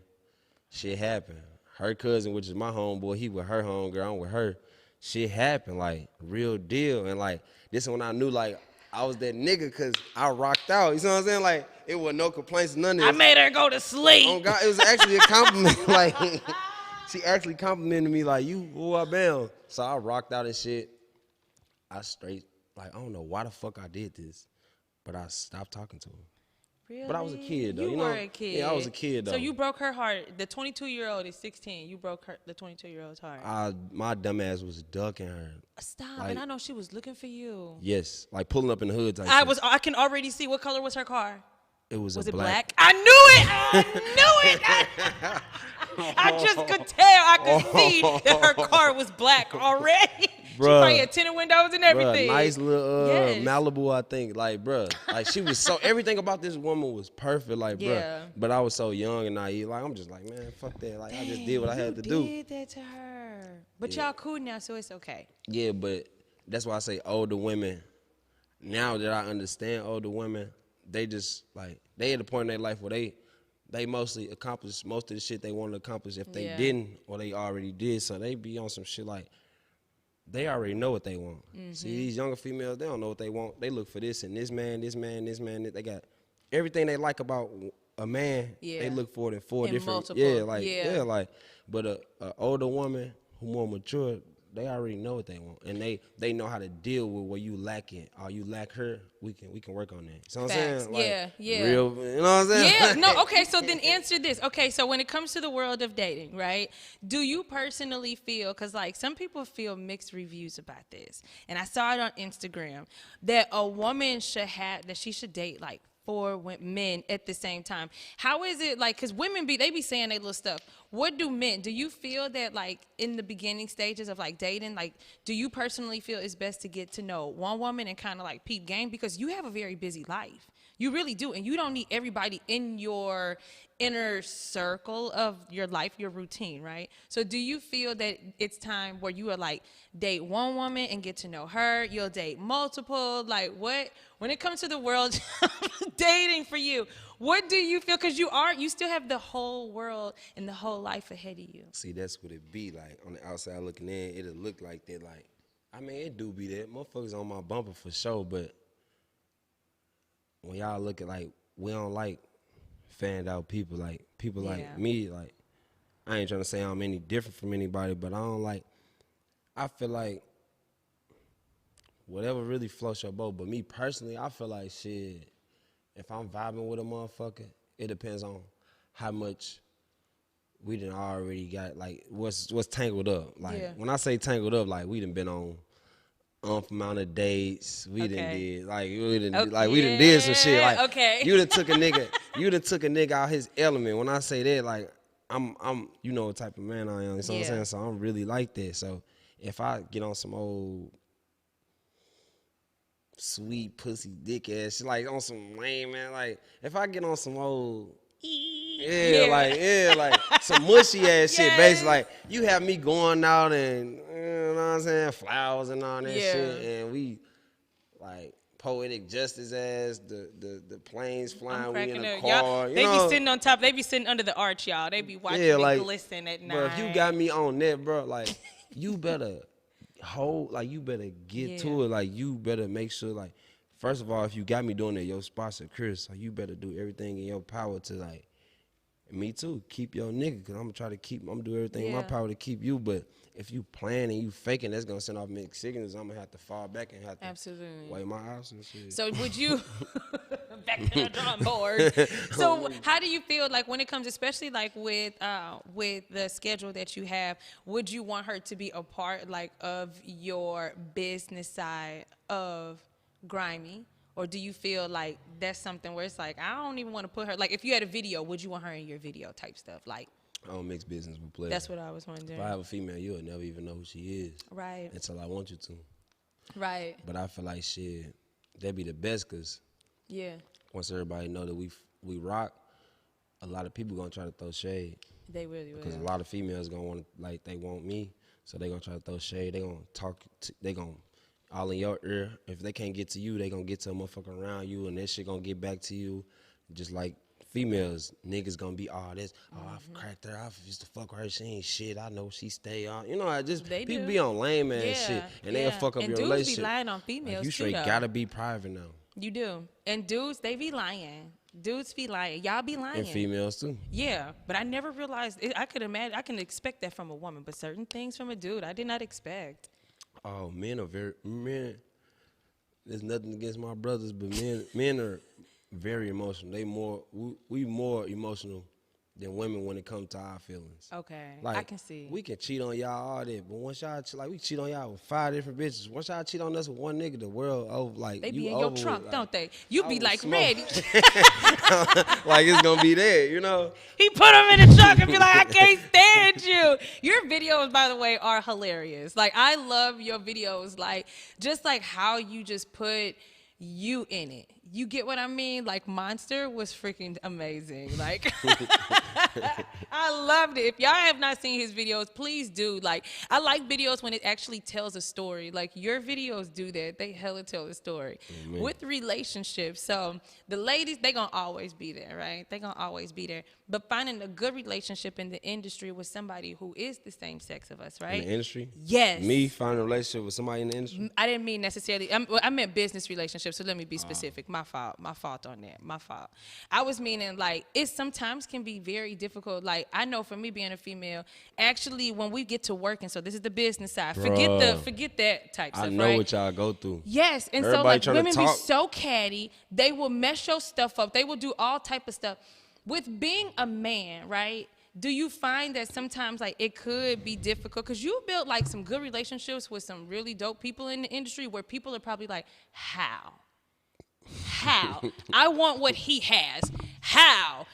[SPEAKER 2] Shit happened. Her cousin, which is my homeboy, he with her homegirl, I'm with her. Shit happened, like, real deal. And, like, this is when I knew, like, I was that nigga because I rocked out. You know what I'm saying? Like, it was no complaints, none of this.
[SPEAKER 1] I made her go to sleep.
[SPEAKER 2] Oh, God, it was actually a compliment. Like, she actually complimented me, like, you, who I been. So I rocked out and shit. I straight, like, I don't know why the fuck I did this, but I stopped talking to her.
[SPEAKER 1] Really?
[SPEAKER 2] But I was a kid, though.
[SPEAKER 1] You
[SPEAKER 2] know?
[SPEAKER 1] were a kid.
[SPEAKER 2] Yeah, I was a kid, though.
[SPEAKER 1] So you broke her heart. The 22-year-old is 16. You broke the 22-year-old's heart.
[SPEAKER 2] My dumb ass was ducking her.
[SPEAKER 1] Stop.
[SPEAKER 2] like-
[SPEAKER 1] And I know she was looking for you.
[SPEAKER 2] Yes, like pulling up in the hood type shit.
[SPEAKER 1] I can already see. What color was her car?
[SPEAKER 2] It was
[SPEAKER 1] Was
[SPEAKER 2] a
[SPEAKER 1] it black? I knew it. I knew it. I just could tell. I could see that her car was black already. She
[SPEAKER 2] Bruh.
[SPEAKER 1] probably had tinted windows and everything.
[SPEAKER 2] Bruh, nice little
[SPEAKER 1] Yes.
[SPEAKER 2] Malibu, I think. Like, bruh, like she was so everything about this woman was perfect. Like, bruh,
[SPEAKER 1] Yeah.
[SPEAKER 2] but I was so young and naive. Like, I'm just like, man, fuck that. Like, I just did what I had to do.
[SPEAKER 1] You did that to her. But y'all cool now, so it's okay.
[SPEAKER 2] Yeah, but that's why I say older women. Now that I understand older women, they just like they at the point in their life where they mostly accomplish most of the shit they want to accomplish if they
[SPEAKER 1] Yeah.
[SPEAKER 2] didn't or they already did. So they be on some shit like they already know what they want. See, these younger females, they don't know what they want. They look for this and this man. They got everything they like about a man.
[SPEAKER 1] Yeah.
[SPEAKER 2] They look for it in four
[SPEAKER 1] In
[SPEAKER 2] different.
[SPEAKER 1] multiple.
[SPEAKER 2] Yeah, like
[SPEAKER 1] Yeah.
[SPEAKER 2] like. But a older woman who more mature, they already know what they want, and they know how to deal with where you lacking. Or you lack her, we can work on that. You know what I'm
[SPEAKER 1] Facts.
[SPEAKER 2] saying? Like,
[SPEAKER 1] Yeah.
[SPEAKER 2] Real, you know what I'm saying?
[SPEAKER 1] Yeah, no, okay, so then answer this. Okay, so when it comes to the world of dating, right, do you personally feel, because like some people feel mixed reviews about this, and I saw it on Instagram, that a woman she should date like 4 men at the same time. How is it like, because women they be saying they little stuff. What do you feel that like in the beginning stages of like dating, like do you personally feel it's best to get to know one woman and kind of like peep game, because you have a very busy life. You really do, and you don't need everybody in your inner circle of your life, your routine, right? So do you feel that it's time where you are like date one woman and get to know her, you'll date multiple, like what, when it comes to the world of dating for you, what do you feel? Because you still have the whole world and the whole life ahead of you.
[SPEAKER 2] See, that's what it be like. On the outside looking in, it'll look like that. Like, I mean, it do be that. Motherfuckers on my bumper for sure, but when y'all look at, like, we don't like fanned out people. Like, people like me, like, I ain't trying to say I'm any different from anybody, but I feel like whatever really floats your boat. But me personally, I feel like shit, if I'm vibing with a motherfucker, it depends on how much we done already got, like, what's tangled up. Like, when I say tangled up, like, we done been on amount of dates. We done did, like, we done did some shit. Like, you done took a nigga out his element. When I say that, like, I'm you know what type of man I am. You know what I'm saying? So I'm really like that. So if I get on some old sweet pussy dick ass shit, like on some lame man, like if I get on some old like some mushy ass shit, basically, like you have me going out and you know what I'm saying, flowers and all that shit, and we like poetic justice ass, the planes flying, we in a car.
[SPEAKER 1] They be sitting on top, they be sitting under the arch, y'all. They be watching it like, glisten at night.
[SPEAKER 2] Bro, if you got me on that, bro, like you better you better get to it. Like you better make sure, like, first of all, if you got me doing that, your spot's secure, so you better do everything in your power to, like, me too, keep your nigga, because I'm gonna do everything in my power to keep you. But if you playing and you faking, that's gonna send off mixed signals. I'm gonna have to fall back and have to weigh my options. Shit.
[SPEAKER 1] So would you back to the drawing board? So how do you feel like when it comes, especially like with the schedule that you have, would you want her to be a part like of your business side of Grimey? Or do you feel like that's something where it's like, I don't even want to put her, like if you had a video, would you want her in your video type stuff? Like,
[SPEAKER 2] I don't mix business with players.
[SPEAKER 1] That's what I was wondering.
[SPEAKER 2] If I have a female, you'll never even know who she is.
[SPEAKER 1] Right.
[SPEAKER 2] Until I want you to.
[SPEAKER 1] Right.
[SPEAKER 2] But I feel like shit, that'd be the best, because once everybody know that we rock, a lot of people gonna try to throw shade.
[SPEAKER 1] They really will.
[SPEAKER 2] Because a lot of females gonna want, like, they want me, so they gonna try to throw shade. They gonna talk, they gonna all in your ear. If they can't get to you, they gonna get to a motherfucker around you, and that shit gonna get back to you. Just like females, niggas gonna be this. I've cracked her. I used to fuck with her. She ain't shit. I know she stay on. You know, people be on lame ass shit, and they'll fuck up your relationship.
[SPEAKER 1] And dudes be lying on females
[SPEAKER 2] like, you straight gotta be private now.
[SPEAKER 1] You do. And dudes, they be lying. Dudes be lying. Y'all be lying.
[SPEAKER 2] And females too.
[SPEAKER 1] Yeah, but I never realized. I could imagine. I can expect that from a woman, but certain things from a dude, I did not expect.
[SPEAKER 2] Oh, men. There's nothing against my brothers, but men are very emotional. We more emotional than women when it comes to our feelings.
[SPEAKER 1] Okay,
[SPEAKER 2] like,
[SPEAKER 1] I can see.
[SPEAKER 2] We can cheat on y'all all that, but once y'all we cheat on y'all with 5 different bitches. Once y'all cheat on us with one nigga, the world over. Like,
[SPEAKER 1] they
[SPEAKER 2] you
[SPEAKER 1] be in
[SPEAKER 2] over
[SPEAKER 1] your trunk,
[SPEAKER 2] with,
[SPEAKER 1] don't they? You be like ready.
[SPEAKER 2] Like it's gonna be there, you know.
[SPEAKER 1] He put them in the trunk and be like, I can't stand you. Your videos, by the way, are hilarious. Like, I love your videos. Like, just like how you just put you in it. You get what I mean? Like, Monster was freaking amazing. Like, I loved it. If y'all have not seen his videos, please do. Like, I like videos when it actually tells a story. Like, your videos do that. They hella tell a story. Amen. With relationships. So, the ladies, they gonna always be there, right? They gonna always be there. But finding a good relationship in the industry with somebody who is the same sex of us, right?
[SPEAKER 2] In the industry?
[SPEAKER 1] Yes.
[SPEAKER 2] Me finding a relationship with somebody in the industry?
[SPEAKER 1] I didn't mean necessarily. I meant business relationships, so let me be specific. My fault on that. My fault. I was meaning, like, it sometimes can be very difficult. Like, I know for me being a female, actually, when we get to work, and so this is the business side.
[SPEAKER 2] Bruh.
[SPEAKER 1] Forget that type stuff,
[SPEAKER 2] I know what y'all go through.
[SPEAKER 1] Yes, and
[SPEAKER 2] everybody
[SPEAKER 1] so, like, women be so catty. They will mess your stuff up. They will do all type of stuff. With being a man, right? Do you find that sometimes, like, it could be difficult? Because you built, like, some good relationships with some really dope people in the industry where people are probably like, how? I want what he has. How?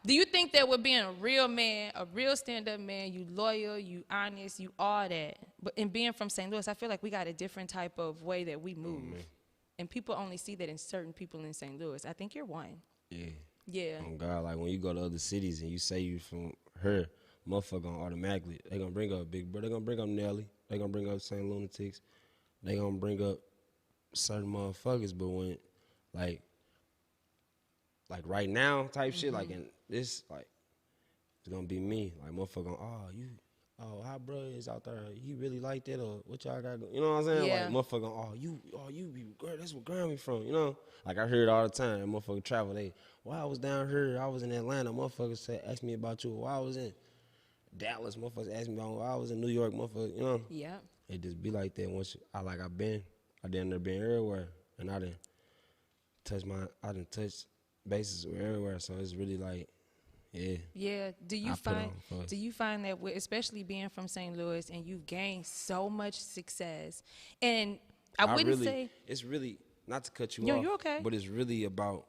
[SPEAKER 1] Do you think that with being a real man, a real stand-up man, you loyal, you honest, you all that, but in being from St. Louis, I feel like we got a different type of way that we move. And people only see that in certain people in St. Louis. I think you're one.
[SPEAKER 2] Yeah.
[SPEAKER 1] Yeah.
[SPEAKER 2] Oh God, like when you go to other cities and you say you from her, motherfucker gonna automatically, they gonna bring up Big Bro, they gonna bring up Nelly, they gonna bring up St. Lunatics, they gonna bring up certain motherfuckers, but when, like right now type shit, like in this, like, it's gonna be me. Like, motherfucker, how bro is out there? He really like that, or what y'all got going? You know what I'm saying?
[SPEAKER 1] Yeah.
[SPEAKER 2] Like, motherfucker, you be girl, that's where Grimey from, you know? Like, I hear it all the time. Motherfucker travel, I was down here, I was in Atlanta, motherfuckers asked me about you. While I was in Dallas, motherfuckers asked me about why I was in New York, motherfucker, you know?
[SPEAKER 1] Yeah.
[SPEAKER 2] It just be like that once I done been everywhere, and I done touched bases everywhere, so it's really like, yeah.
[SPEAKER 1] Yeah. Do you find that especially being from St. Louis and you've gained so much success, and I wouldn't say
[SPEAKER 2] it's really, not to cut you
[SPEAKER 1] No,
[SPEAKER 2] off,
[SPEAKER 1] you're okay.
[SPEAKER 2] but it's really about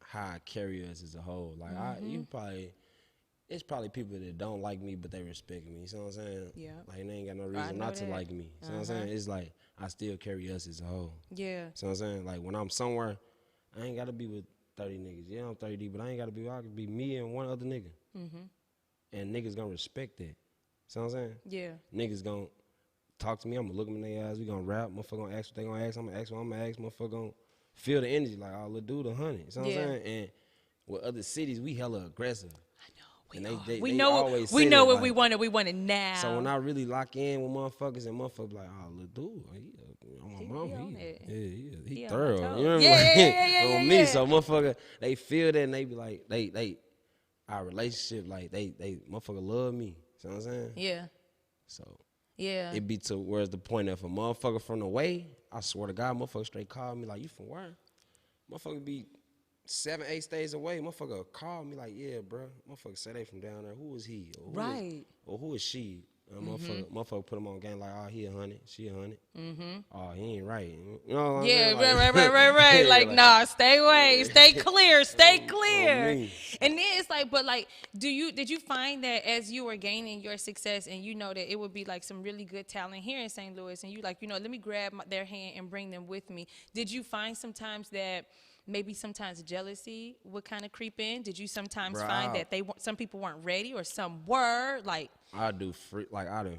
[SPEAKER 2] how I carry us as a whole. Like it's probably people that don't like me, but they respect me. You see what I'm saying?
[SPEAKER 1] Yeah.
[SPEAKER 2] Like, they ain't got no reason not to like me. You see what I'm saying? It's like I still carry us as a whole.
[SPEAKER 1] Yeah.
[SPEAKER 2] See what I'm saying? Like, when I'm somewhere, I ain't gotta be with 30 niggas. Yeah, I'm 30, but I can be me and one other nigga. And niggas gonna respect that. See what I'm saying?
[SPEAKER 1] Yeah.
[SPEAKER 2] Niggas gonna talk to me, I'm gonna look them in their eyes, we gonna rap, motherfucker gonna ask what they gonna ask, I'm gonna ask what I'm gonna ask, motherfucker gonna feel the energy, like, oh, let's do the 100. See what I'm saying? And with other cities, we hella aggressive.
[SPEAKER 1] I know.
[SPEAKER 2] We know
[SPEAKER 1] what we wanted. We want it now.
[SPEAKER 2] So when I really lock in with motherfuckers, and motherfuckers like, oh, little dude, he thorough. You know what I mean? On me, so motherfucker, they feel that, and they be like, they our relationship, like, they motherfucker love me. See what I'm saying?
[SPEAKER 1] Yeah.
[SPEAKER 2] So
[SPEAKER 1] yeah,
[SPEAKER 2] it be to where's the point of a motherfucker from the way, I swear to God, motherfucker straight call me like, you from where? Motherfucker be 7-8 states away. Motherfucker call me like, yeah, bro. Motherfucker say they from down there. Who is he? Or who is she? Motherfucker put him on game like, oh, he 100, she 100. Oh, he ain't right. You know what I'm saying?
[SPEAKER 1] Right. Like, nah, stay away, stay clear, stay clear. And then it's like, but like, did you find that as you were gaining your success, and you know that it would be like some really good talent here in St. Louis, and you like, let me grab their hand and bring them with me? Did you find sometimes that maybe sometimes jealousy would kind of creep in? Did you sometimes find that some people weren't ready, or some were? Like, I done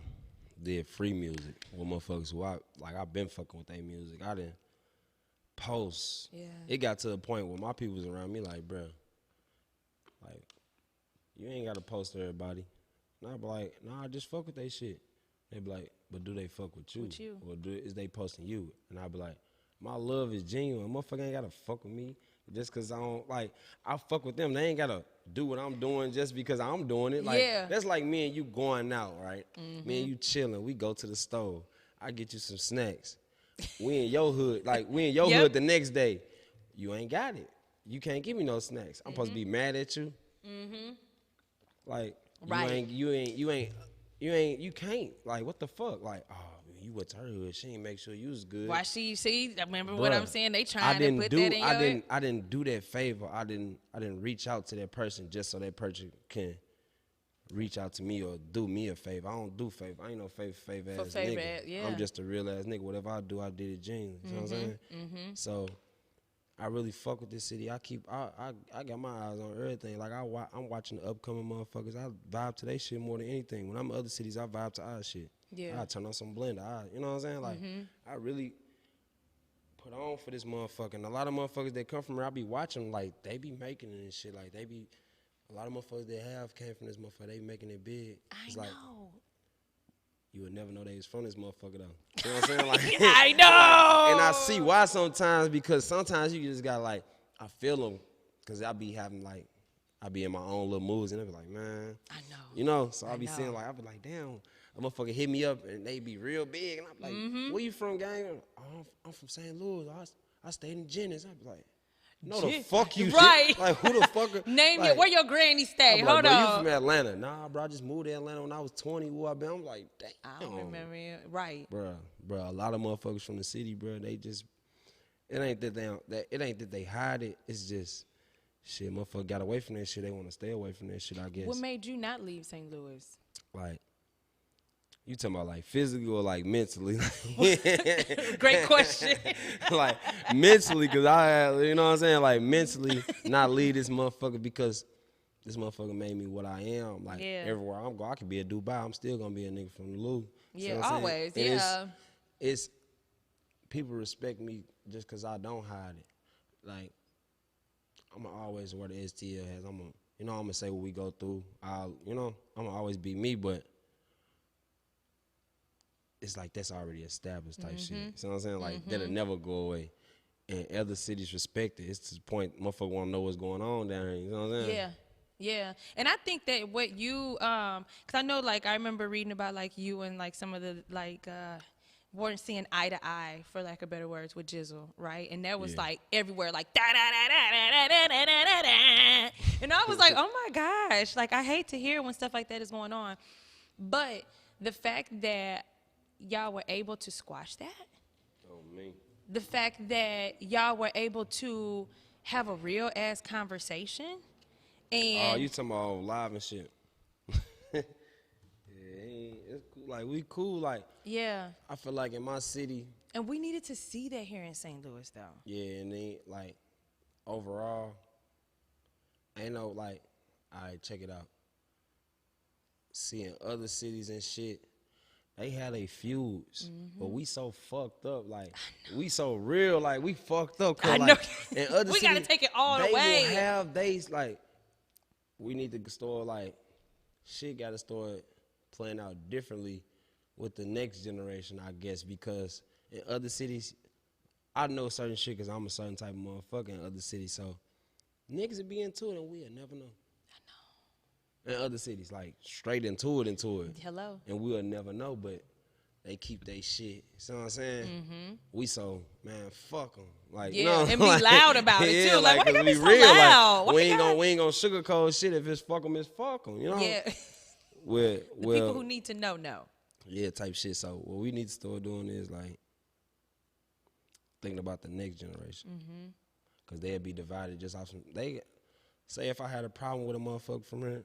[SPEAKER 2] did free music with motherfuckers who I've been fucking with their music. I done post. Yeah. It got to a point where my people was around me like, bruh, like, you ain't got to post to everybody. And I be like, nah, just fuck with they shit. They be like, but do they fuck with you? Or is they posting you? And I be like, my love is genuine. Motherfucker ain't gotta fuck with me just cause I don't, like, I fuck with them. They ain't gotta do what I'm doing just because I'm doing it. Like, that's like me and you going out, right? Me and you chilling. We go to the store. I get you some snacks. We in your hood. Like, we in your hood the next day. You ain't got it. You can't give me no snacks. I'm supposed to be mad at you. Like, you can't. Like, what the fuck? Like, oh, you went to her hood. She ain't make sure you was good.
[SPEAKER 1] Why she see? Remember what I'm saying? They trying to put that in your head.
[SPEAKER 2] I didn't do that favor. I didn't reach out to that person just so that person can reach out to me or do me a favor. I don't do favor. I ain't no favor ass nigga.
[SPEAKER 1] Yeah.
[SPEAKER 2] I'm just a real ass nigga. Whatever I do, I did it genuinely. You know what I'm saying? So I really fuck with this city. I got my eyes on everything. Like, I'm watching the upcoming motherfuckers. I vibe to their shit more than anything. When I'm in other cities, I vibe to our shit. Yeah. I turn on some blender. You know what I'm saying? Like, I really put on for this motherfucker. And a lot of motherfuckers that come from here, I be watching, like, they be making it and shit. Like, a lot of motherfuckers that have came from this motherfucker, they be making it big. It's like, you would never know they was from this motherfucker, though. You know what I'm saying? Like,
[SPEAKER 1] I know.
[SPEAKER 2] And I see why sometimes, because sometimes you just got, like, I feel them, because I be having, like, I be in my own little moods, and they be like, man.
[SPEAKER 1] I know.
[SPEAKER 2] You know? So I be seeing, like, I be like, damn. A motherfucker hit me up and they be real big, and I be like, where you from, gang? Oh, I'm from St. Louis. I stayed in Jennings. I be like, no, the fuck you,
[SPEAKER 1] right?
[SPEAKER 2] Like, who the fuck?
[SPEAKER 1] Name it. Where your granny stay? Hold
[SPEAKER 2] on.
[SPEAKER 1] You
[SPEAKER 2] from Atlanta? Nah, bro. I just moved to Atlanta when I was 20. Who I been? I'm like, damn.
[SPEAKER 1] I don't remember it. Right.
[SPEAKER 2] Bro. A lot of motherfuckers from the city, bro. They just, it ain't that it ain't that they hide it. It's just shit. Motherfucker got away from that shit. They want to stay away from that shit. I guess.
[SPEAKER 1] What made you not leave St. Louis?
[SPEAKER 2] Like, you talking about like physically or like mentally?
[SPEAKER 1] Great question.
[SPEAKER 2] Like mentally, cause I had, you know what I'm saying? Like mentally, not leave this motherfucker because this motherfucker made me what I am. Like everywhere I'm going, I could be a Dubai. I'm still gonna be a nigga from the Lou.
[SPEAKER 1] Yeah, always. Yeah.
[SPEAKER 2] It's people respect me just cause I don't hide it. Like I'm gonna always wear the STL has. I'm gonna say what we go through. I'm gonna always be me, but it's like that's already established type shit. You know what I'm saying? Like that'll never go away. And other cities respect it. It's to the point motherfucker wanna know what's going on down here. You know what I'm saying?
[SPEAKER 1] Yeah. Yeah. And I think that what you cause I know like I remember reading about like you and like some of the like weren't seeing eye to eye, for lack of better words, with Jizzle, right? And that was like everywhere, like da da da da da da da da da da. And I was like, oh my gosh, like I hate to hear when stuff like that is going on. But the fact that y'all were able to squash that, the fact that y'all were able to have a real ass conversation, and
[SPEAKER 2] you talking about live and shit? It's cool. Like we cool. Like I feel like in my city,
[SPEAKER 1] and we needed to see that here in St. Louis, though.
[SPEAKER 2] Yeah, and then like overall, ain't no like, all right, check it out. Seeing other cities and shit, they had a feuds, but we so fucked up. Like we so real. Like we fucked up.
[SPEAKER 1] I know.
[SPEAKER 2] Like, in other
[SPEAKER 1] we
[SPEAKER 2] cities,
[SPEAKER 1] gotta take it all the
[SPEAKER 2] they
[SPEAKER 1] way.
[SPEAKER 2] will have days like we need to start like shit. Got to start playing out differently with the next generation, I guess, because in other cities, I know certain shit because I'm a certain type of motherfucker in other cities. So niggas will be into it and we'll never know. I know. In other cities, like straight into it.
[SPEAKER 1] Hello.
[SPEAKER 2] And we'll never know, but they keep they shit. You know what I'm saying? We so, man, fuck them. Like,
[SPEAKER 1] yeah,
[SPEAKER 2] no,
[SPEAKER 1] and be
[SPEAKER 2] like,
[SPEAKER 1] loud about it too. Like, why you gotta be so
[SPEAKER 2] real.
[SPEAKER 1] loud?
[SPEAKER 2] Like, we ain't gonna sugarcoat shit. If it's fuck them, it's fuck them. You know?
[SPEAKER 1] Yeah.
[SPEAKER 2] Well,
[SPEAKER 1] people who need to know.
[SPEAKER 2] Yeah, type shit. So what we need to start doing is like thinking about the next generation, because they'll be divided just off some. They say if I had a problem with a motherfucker from here,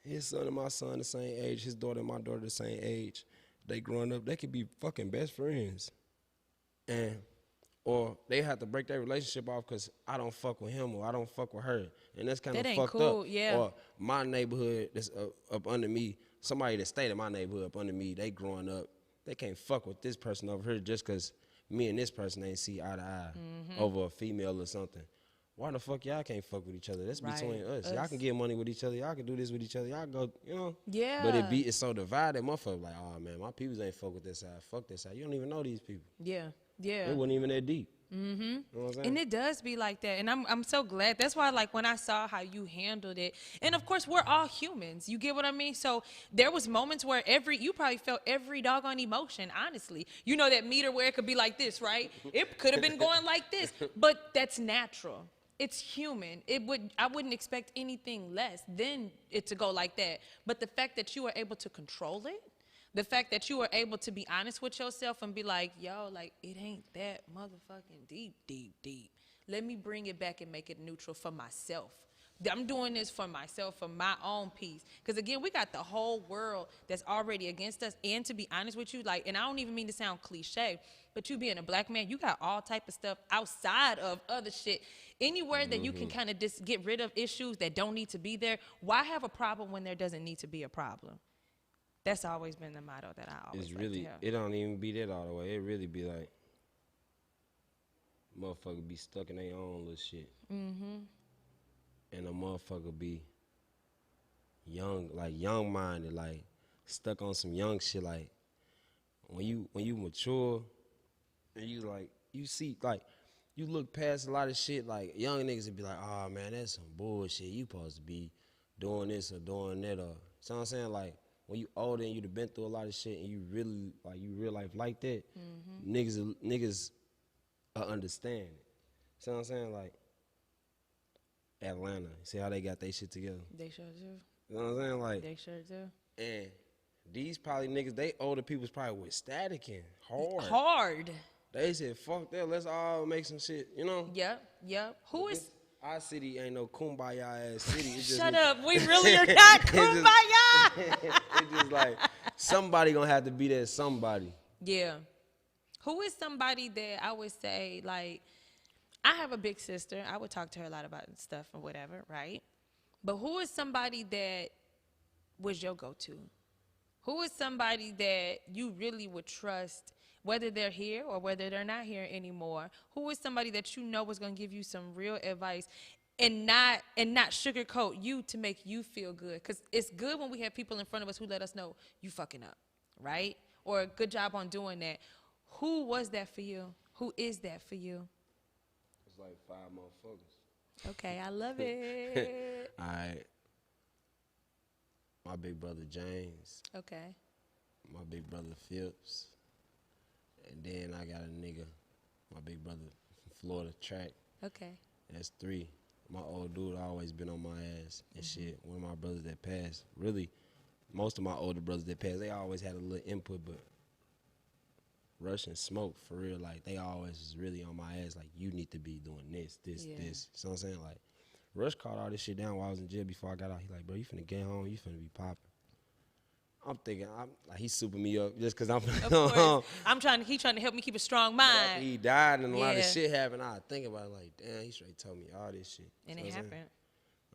[SPEAKER 2] his son and my son the same age, his daughter and my daughter the same age, they growing up, they could be fucking best friends, or they have to break their relationship off because I don't fuck with him or I don't fuck with her. And that's kind of fucked
[SPEAKER 1] cool,
[SPEAKER 2] up.
[SPEAKER 1] Yeah.
[SPEAKER 2] Or my neighborhood that's up under me, somebody that stayed in my neighborhood up under me, they growing up, they can't fuck with this person over here just because me and this person ain't see eye to eye over a female or something. Why the fuck y'all can't fuck with each other? That's between us. Y'all can get money with each other. Y'all can do this with each other. Y'all go, you know.
[SPEAKER 1] Yeah.
[SPEAKER 2] But it's so divided. Motherfucker like, oh man, my peoples ain't fuck with this side. Fuck this side. You don't even know these people.
[SPEAKER 1] Yeah. Yeah.
[SPEAKER 2] It wasn't even that deep. You know what I'm saying?
[SPEAKER 1] And it does be like that. And I'm so glad. That's why, like, when I saw how you handled it, and of course, we're all humans. You get what I mean? So there was moments where you probably felt every doggone emotion, honestly. You know that meter where it could be like this, right? It could have been going like this, but that's natural. It's human. I wouldn't expect anything less than it to go like that. But the fact that you were able to control it, the fact that you were able to be honest with yourself and be like, yo, like, it ain't that motherfucking deep. Let me bring it back and make it neutral for myself. I'm doing this for myself, for my own peace. Because, again, we got the whole world that's already against us. And to be honest with you, like, and I don't even mean to sound cliche, but you being a black man, you got all type of stuff outside of other shit. Anywhere that you can kind of just get rid of issues that don't need to be there, why have a problem when there doesn't need to be a problem? That's always been the motto that I always like to have.
[SPEAKER 2] It don't even be that all the way. It really be like, motherfucker be stuck in their own little shit. And a motherfucker be young, like young-minded, like stuck on some young shit. Like when you mature and you see, like, you look past a lot of shit, like young niggas would be like, oh man, that's some bullshit. You supposed to be doing this or doing that, or, you know what I'm saying? Like, when you older and you've been through a lot of shit and you really, like, you real life like that, niggas understand it. See what I'm saying? Like, Atlanta, see how they got their shit together?
[SPEAKER 1] They sure do.
[SPEAKER 2] You know what I'm saying? Like,
[SPEAKER 1] They sure do.
[SPEAKER 2] And these probably niggas, they older people's probably with static and hard.
[SPEAKER 1] Hard.
[SPEAKER 2] They said, fuck that, let's all make some shit, you know?
[SPEAKER 1] Yep. Who is...
[SPEAKER 2] Our city ain't no kumbaya ass city. It just
[SPEAKER 1] Shut up. We really are not kumbaya.
[SPEAKER 2] It's just like, somebody gonna have to be there, somebody.
[SPEAKER 1] Yeah. Who is somebody that I would say, like, I have a big sister. I would talk to her a lot about stuff or whatever, right? But who is somebody that was your go-to? Who is somebody that you really would trust, whether they're here or whether they're not here anymore? Who is somebody that you know was going to give you some real advice and not sugarcoat you to make you feel good? Because it's good when we have people in front of us who let us know you fucking up, right? Or good job on doing that. Who was that for you? Who is that for you?
[SPEAKER 2] It's like 5 motherfuckers.
[SPEAKER 1] Okay, I love it.
[SPEAKER 2] All right. My big brother James.
[SPEAKER 1] Okay.
[SPEAKER 2] My big brother Phipps. And then I got a nigga, my big brother from Florida, Track.
[SPEAKER 1] Okay.
[SPEAKER 2] That's 3. My old dude always been on my ass and shit. One of my brothers that passed, really, most of my older brothers that passed, they always had a little input, but Rush and Smoke, for real, like, they always was really on my ass, like, you need to be doing this. You know what I'm saying? Like, Rush caught all this shit down while I was in jail before I got out. He like, bro, you finna get home, you finna be popping. I'm thinking, like, he super me up just because I'm finna
[SPEAKER 1] home. He trying to help me keep a strong mind.
[SPEAKER 2] He died and a lot of shit happened. I think about it like, damn, he straight told me all this shit.
[SPEAKER 1] And it happened.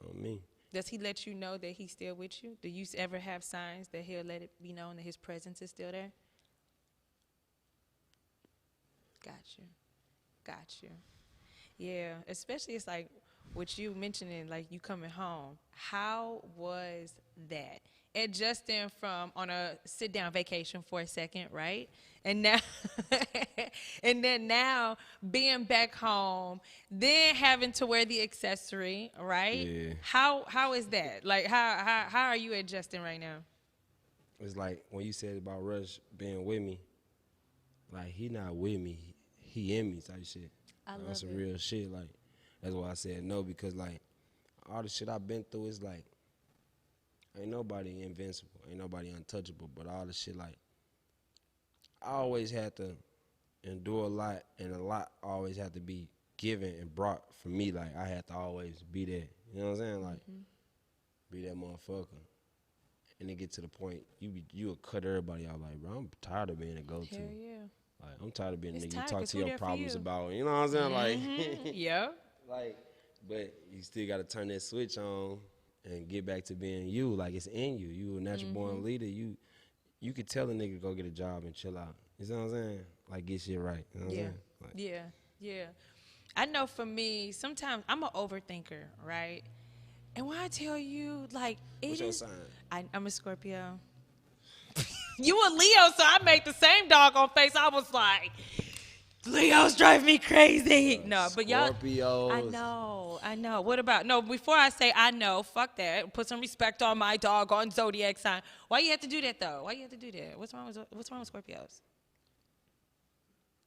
[SPEAKER 2] On me.
[SPEAKER 1] Does he let you know that he's still with you? Do you ever have signs that he'll let it be known that his presence is still there? Got you. Yeah, especially it's like what you mentioning, like you coming home. How was that? Adjusting from on a sit-down vacation for a second, right? And now, and then now being back home, then having to wear the accessory, right?
[SPEAKER 2] Yeah.
[SPEAKER 1] How is that? Like how are you adjusting right now?
[SPEAKER 2] It's like when you said about Rush being with me, like he not with me, he in me type shit.
[SPEAKER 1] I love
[SPEAKER 2] That's some
[SPEAKER 1] it.
[SPEAKER 2] real shit. Like that's why I said no, because like all the shit I've been through is like ain't nobody invincible, ain't nobody untouchable, but all the shit like I always had to endure a lot, and a lot always had to be given and brought for me. Like I had to always be there. You know what I'm saying? Like be that motherfucker. And it get to the point you'll cut everybody out. Like, bro, I'm tired of being a go-to.
[SPEAKER 1] Hell yeah.
[SPEAKER 2] Like I'm tired of being a nigga you
[SPEAKER 1] tired,
[SPEAKER 2] talk
[SPEAKER 1] 'cause
[SPEAKER 2] to
[SPEAKER 1] who
[SPEAKER 2] your
[SPEAKER 1] there for
[SPEAKER 2] problems
[SPEAKER 1] you?
[SPEAKER 2] about. You know what I'm saying? Like
[SPEAKER 1] Yeah.
[SPEAKER 2] like, but you still gotta turn that switch on and get back to being you. Like it's in you. You a natural born leader. You could tell a nigga to go get a job and chill out. You know what I'm saying? Like get shit right. You know what I'm saying? Like,
[SPEAKER 1] Yeah. I know for me, sometimes I'm an overthinker, right? And when I tell you, like,
[SPEAKER 2] what's your sign?
[SPEAKER 1] I'm a Scorpio. You a Leo, so I made the same doggone face. I was like, Leos drive me crazy. No, but y'all.
[SPEAKER 2] Scorpios.
[SPEAKER 1] I know. What about, no, before I say I know, fuck that. Put some respect on my doggone Zodiac sign. Why you have to do that, though? Why you have to do that? What's wrong with Scorpios?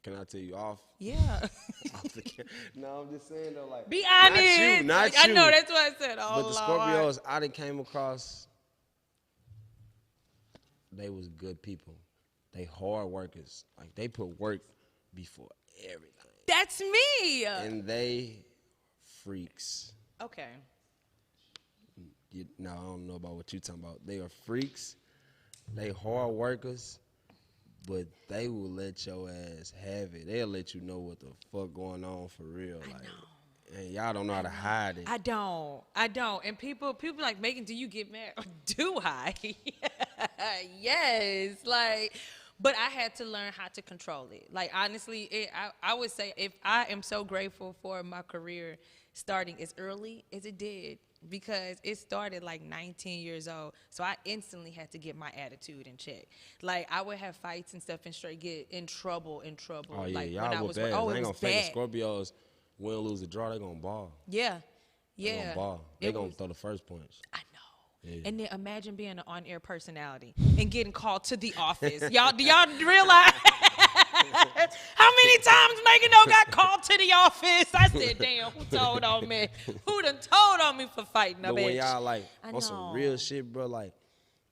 [SPEAKER 2] Can I tell you off?
[SPEAKER 1] Yeah.
[SPEAKER 2] No, I'm just saying though, like
[SPEAKER 1] Be honest.
[SPEAKER 2] Not you.
[SPEAKER 1] I know, that's what I said. Oh,
[SPEAKER 2] but the Scorpios I done came across, they was good people. They hard workers. Like they put work before everything.
[SPEAKER 1] That's me.
[SPEAKER 2] And they freaks.
[SPEAKER 1] Okay.
[SPEAKER 2] No, I don't know about what you talking about. They are freaks. They hard workers. But they will let your ass have it. They'll let you know what the fuck going on for real.
[SPEAKER 1] I
[SPEAKER 2] like,
[SPEAKER 1] know.
[SPEAKER 2] And y'all don't know how to hide it.
[SPEAKER 1] I don't. And people like, Megan, do you get mad? Do I? Yes. Like, but I had to learn how to control it. Like, honestly, I would say if I am so grateful for my career starting as early as it did, because it started like 19 years old. So I instantly had to get my attitude in check. Like I would have fights and stuff and straight get in trouble.
[SPEAKER 2] Oh yeah,
[SPEAKER 1] like
[SPEAKER 2] y'all
[SPEAKER 1] when I
[SPEAKER 2] whoop
[SPEAKER 1] was
[SPEAKER 2] ass.
[SPEAKER 1] oh,
[SPEAKER 2] They
[SPEAKER 1] it
[SPEAKER 2] ain't
[SPEAKER 1] was
[SPEAKER 2] gonna
[SPEAKER 1] bad.
[SPEAKER 2] fake it. Scorpios win, lose, or draw, they gonna ball.
[SPEAKER 1] Yeah.
[SPEAKER 2] They gonna ball. They gonna throw the first punch.
[SPEAKER 1] I know.
[SPEAKER 2] Yeah.
[SPEAKER 1] And then imagine being an on-air personality and getting called to the office. Do y'all realize how many times Meghan O got called to the office? I said, damn, who told on me? Who done told on me for fighting a bitch?
[SPEAKER 2] But when y'all like
[SPEAKER 1] I
[SPEAKER 2] on some
[SPEAKER 1] know.
[SPEAKER 2] real shit, bro, like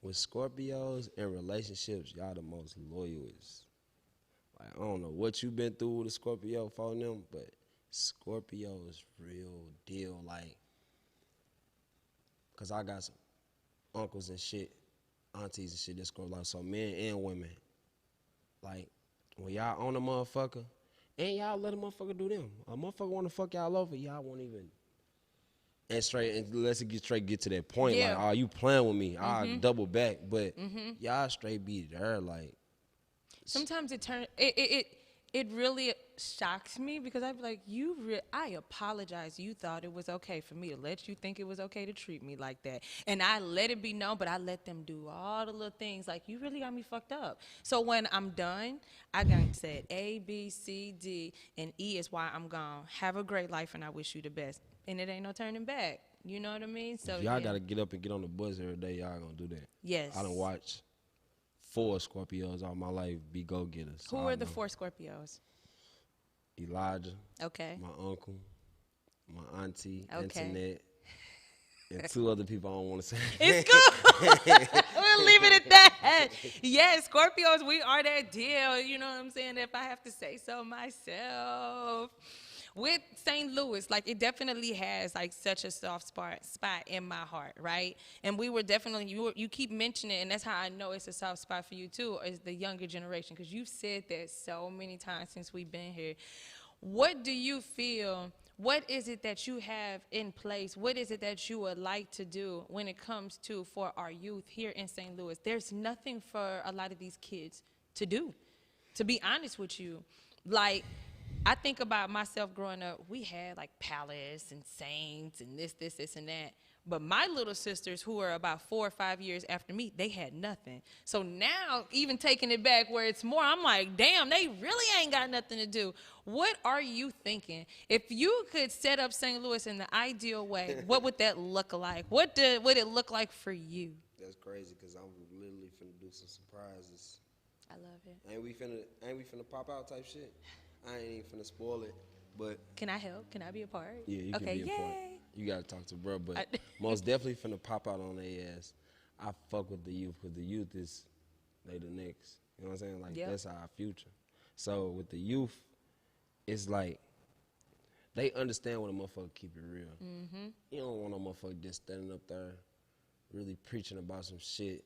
[SPEAKER 2] with Scorpios and relationships, y'all the most loyalist. Like, I don't know what you been through with a Scorpio for them, but Scorpio is real deal. Like, cause I got some uncles and shit, aunties and shit that Scorpio. So men and women, like, when y'all own a motherfucker, and y'all let a motherfucker do them. A motherfucker wanna fuck y'all over, y'all won't even. And let's get to that point.
[SPEAKER 1] Yeah.
[SPEAKER 2] Like, oh, you playing with me? I'll double back, but y'all straight be there. Like,
[SPEAKER 1] Sometimes it really shocks me because I'd be like, I apologize. You thought it was okay for me to let you think it was okay to treat me like that. And I let it be known, but I let them do all the little things. Like, you really got me fucked up. So when I'm done, I got said A, B, C, D, and E is why I'm gone. Have a great life, and I wish you the best. And it ain't no turning back. You know what I mean? So
[SPEAKER 2] y'all gotta get up and get on the bus every day. Y'all gonna do that.
[SPEAKER 1] Yes.
[SPEAKER 2] I done watch 4 Scorpios all my life be go-getters.
[SPEAKER 1] Who are the 4 Scorpios?
[SPEAKER 2] Elijah.
[SPEAKER 1] Okay.
[SPEAKER 2] My uncle, my auntie,
[SPEAKER 1] Okay.
[SPEAKER 2] Antoinette, and 2 other people I don't want to say.
[SPEAKER 1] It's cool. We'll leave it at that. Yes, Scorpios, we are that deal. You know what I'm saying? If I have to say so myself. With St. Louis, like, it definitely has like such a soft spot in my heart, right? And we were definitely, you keep mentioning it, and that's how I know it's a soft spot for you too, is the younger generation, because you've said that so many times since we've been here. What do you feel? What is it that you have in place? What is it that you would like to do when it comes to for our youth here in St. Louis? There's nothing for a lot of these kids to do, to be honest with you. Like, I think about myself growing up, we had like Palace and Saints and this, and that. But my little sisters, who are about 4 or 5 years after me, they had nothing. So now, even taking it back where it's more, I'm like, damn, they really ain't got nothing to do. What are you thinking? If you could set up St. Louis in the ideal way, what would that look like? What would it look like for you?
[SPEAKER 2] That's crazy, because I'm literally finna do some surprises.
[SPEAKER 1] I love it.
[SPEAKER 2] Ain't we finna pop out type shit? I ain't even finna spoil it, but
[SPEAKER 1] Can I help? Can I be a part?
[SPEAKER 2] yeah, you
[SPEAKER 1] okay,
[SPEAKER 2] can be a part.
[SPEAKER 1] yay.
[SPEAKER 2] You gotta talk to bro, but most definitely finna pop out on their ass. I fuck with the youth, because the youth they the next. You know what I'm saying? Like, that's our future. So with the youth, it's like they understand when a motherfucker keep it real. You don't want no motherfucker just standing up there really preaching about some shit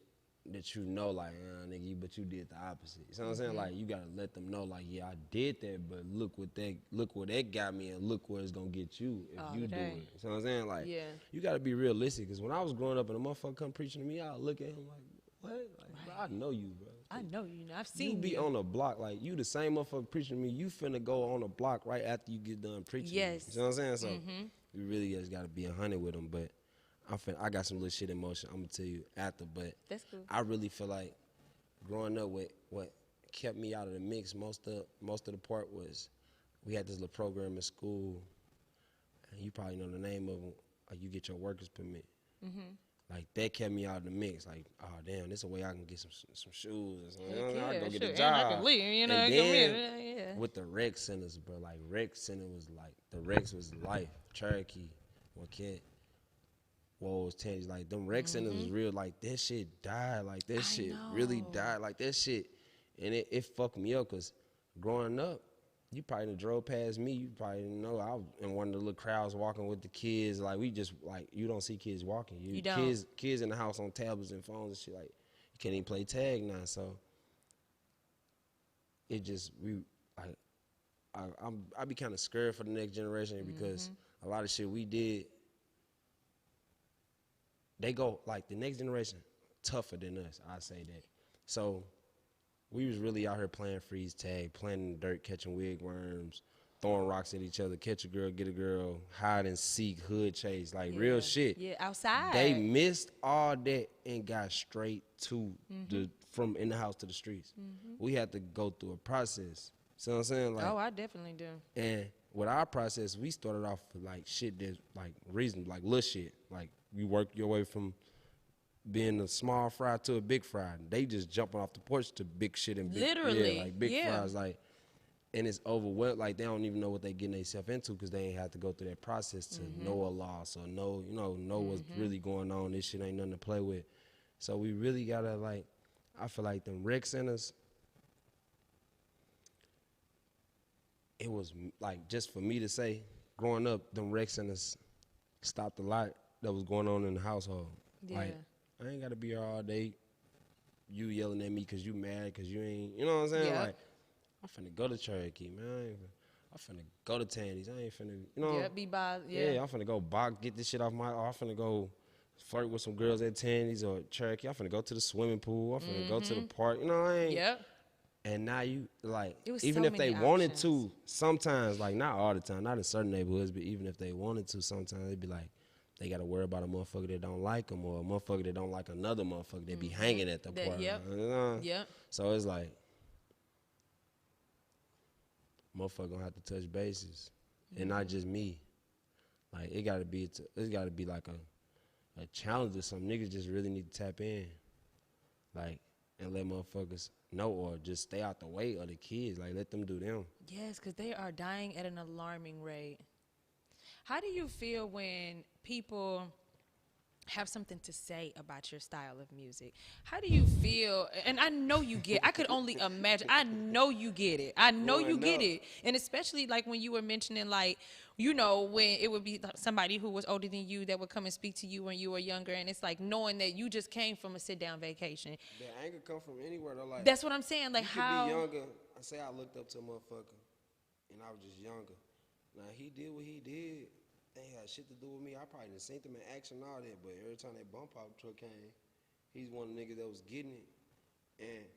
[SPEAKER 2] that you know, like, nigga, but you did the opposite. You know what I'm saying? Like, you gotta let them know, like, yeah, I did that, but look what that got me, and look where it's gonna get you if you do it. You know what I'm saying? Like, you gotta be realistic, because when I was growing up and a motherfucker come preaching to me, I would look at him like, what? Like, bro, I know you, bro.
[SPEAKER 1] I know you. I've seen you.
[SPEAKER 2] You be on the block, like, you the same motherfucker preaching to me, you finna go on the block right after you get done preaching.
[SPEAKER 1] Yes.
[SPEAKER 2] You know what I'm saying? So, we really just gotta be 100 with them, but I got some little shit in motion. I'm gonna tell you after, but
[SPEAKER 1] that's cool.
[SPEAKER 2] I really feel like growing up with what kept me out of the mix most of the part was we had this little program in school, and you probably know the name of them. Like, you get your workers permit. Like, that kept me out of the mix. Like, oh damn, this is a way I can get some shoes or something. You know, I can go get a job.
[SPEAKER 1] And I can leave, you know.
[SPEAKER 2] And then with the rec centers, bro, like, rec center was like, the recs was life. Cherokee, Marquette. Woes, Tangies, like, them rec centers was real. Like, that shit died. Like, that shit really died. Like, that shit, and it fucked me up, because growing up, you probably done drove past me. You probably didn't know I was in one of the little crowds walking with the kids. Like, we just, like, you don't see kids walking. You don't. Kids in the house on tablets and phones and shit. Like, you can't even play tag now. So it just, I be kind of scared for the next generation, because a lot of shit we did, they go, like, the next generation tougher than us, I say that. So we was really out here playing freeze tag, playing in the dirt, catching wigworms, throwing rocks at each other, catch a girl, get a girl, hide and seek, hood chase, like, real shit.
[SPEAKER 1] Yeah, outside.
[SPEAKER 2] They missed all that and got straight to from in the house to the streets. We had to go through a process. See what I'm saying? Like,
[SPEAKER 1] oh, I definitely do.
[SPEAKER 2] And with our process, we started off with, like, shit that's, like, reasonable, like, little shit. Like, you work your way from being a small fry to a big fry. They just jumping off the porch to big shit and big,
[SPEAKER 1] literally,
[SPEAKER 2] like, big fries, like, and it's overwhelmed. Like, they don't even know what they getting themselves into, because they ain't had to go through that process to know a loss or know what's really going on. This shit ain't nothing to play with. So we really gotta, like, I feel like them rec centers, it was like just for me to say, growing up, them rec centers stopped a lot that was going on in the household.
[SPEAKER 1] Yeah.
[SPEAKER 2] Like, I ain't got to be here all day. You yelling at me because you mad because you ain't, you know what I'm saying?
[SPEAKER 1] Yep.
[SPEAKER 2] Like, I'm finna go to Cherokee, man. I'm finna go to Tandy's. I ain't finna, you know.
[SPEAKER 1] Yeah, be by, yeah.
[SPEAKER 2] Yeah, I'm finna go get this shit off my, I'm finna go flirt with some girls at Tandy's or Cherokee. I'm finna go to the swimming pool. I'm finna go to the park. You know what I mean?
[SPEAKER 1] Yep.
[SPEAKER 2] And now you, like,
[SPEAKER 1] It was
[SPEAKER 2] even
[SPEAKER 1] so
[SPEAKER 2] if they
[SPEAKER 1] many
[SPEAKER 2] wanted
[SPEAKER 1] options.
[SPEAKER 2] to, sometimes, like, not all the time, not in certain neighborhoods, but even if they wanted to, sometimes they'd be like, they got to worry about a motherfucker that don't like them or a motherfucker that don't like another motherfucker that be hanging at the park.
[SPEAKER 1] Yep.
[SPEAKER 2] You know?
[SPEAKER 1] Yep.
[SPEAKER 2] So it's like, motherfucker gonna have to touch bases. And not just me. Like, it gotta be like a challenge or something. Niggas just really need to tap in. Like, and let motherfuckers know, or just stay out the way of the kids. Like, let them do them.
[SPEAKER 1] Yes, because they are dying at an alarming rate. How do you feel when people have something to say about your style of music? How do you feel? And I know you get, I could only imagine. I know you get it. I know you get it. And especially like when you were mentioning, like, you know, when it would be somebody who was older than you that would come and speak to you when you were younger. And it's like knowing that you just came from a sit down vacation.
[SPEAKER 2] The anger come from anywhere though. Like,
[SPEAKER 1] That's what I'm saying. Like,
[SPEAKER 2] you
[SPEAKER 1] how.
[SPEAKER 2] could be younger. I say I looked up to a motherfucker and I was just younger. Now, he did what he did. They had shit to do with me. I probably done seen them in action and all that, but every time that bump out truck came, he's one of the niggas that was getting it, and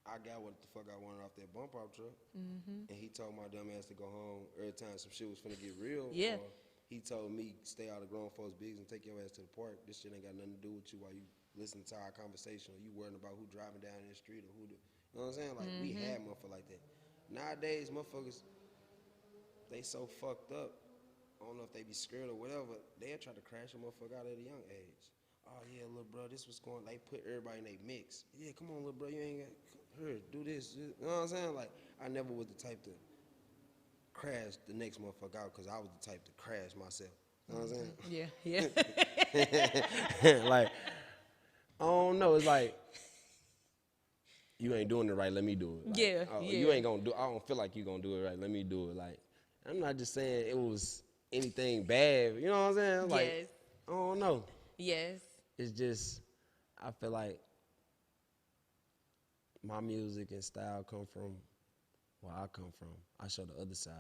[SPEAKER 2] I got what the fuck I wanted off that bump out truck, and he told my dumb ass to go home every time some shit was finna get real.
[SPEAKER 1] Yeah.
[SPEAKER 2] Or he told me, stay out of grown folks' business and take your ass to the park. This shit ain't got nothing to do with you while you listen to our conversation, or you worrying about who driving down the street or who, you know what I'm saying? Like, we had motherfuckers like that. Nowadays, motherfuckers, they so fucked up. I don't know if they be scared or whatever. They'll try to crash a motherfucker out at a young age. Oh, yeah, little bro, this was going, they put everybody in their mix. Yeah, come on, little bro, you ain't got, here, do this. You know what I'm saying? Like, I never was the type to crash the next motherfucker out because I was the type to crash myself. You know what I'm saying?
[SPEAKER 1] Yeah.
[SPEAKER 2] Like, I don't know. It's like, you ain't doing it right, let me do it. Like,
[SPEAKER 1] Yeah,
[SPEAKER 2] You ain't gonna do, I don't feel like you gonna do it right, let me do it. Like, I'm not just saying it was anything bad, you know what I'm saying? Like,
[SPEAKER 1] Yes.
[SPEAKER 2] I don't know.
[SPEAKER 1] Yes.
[SPEAKER 2] It's just, I feel like my music and style come from where I come from. I show the other side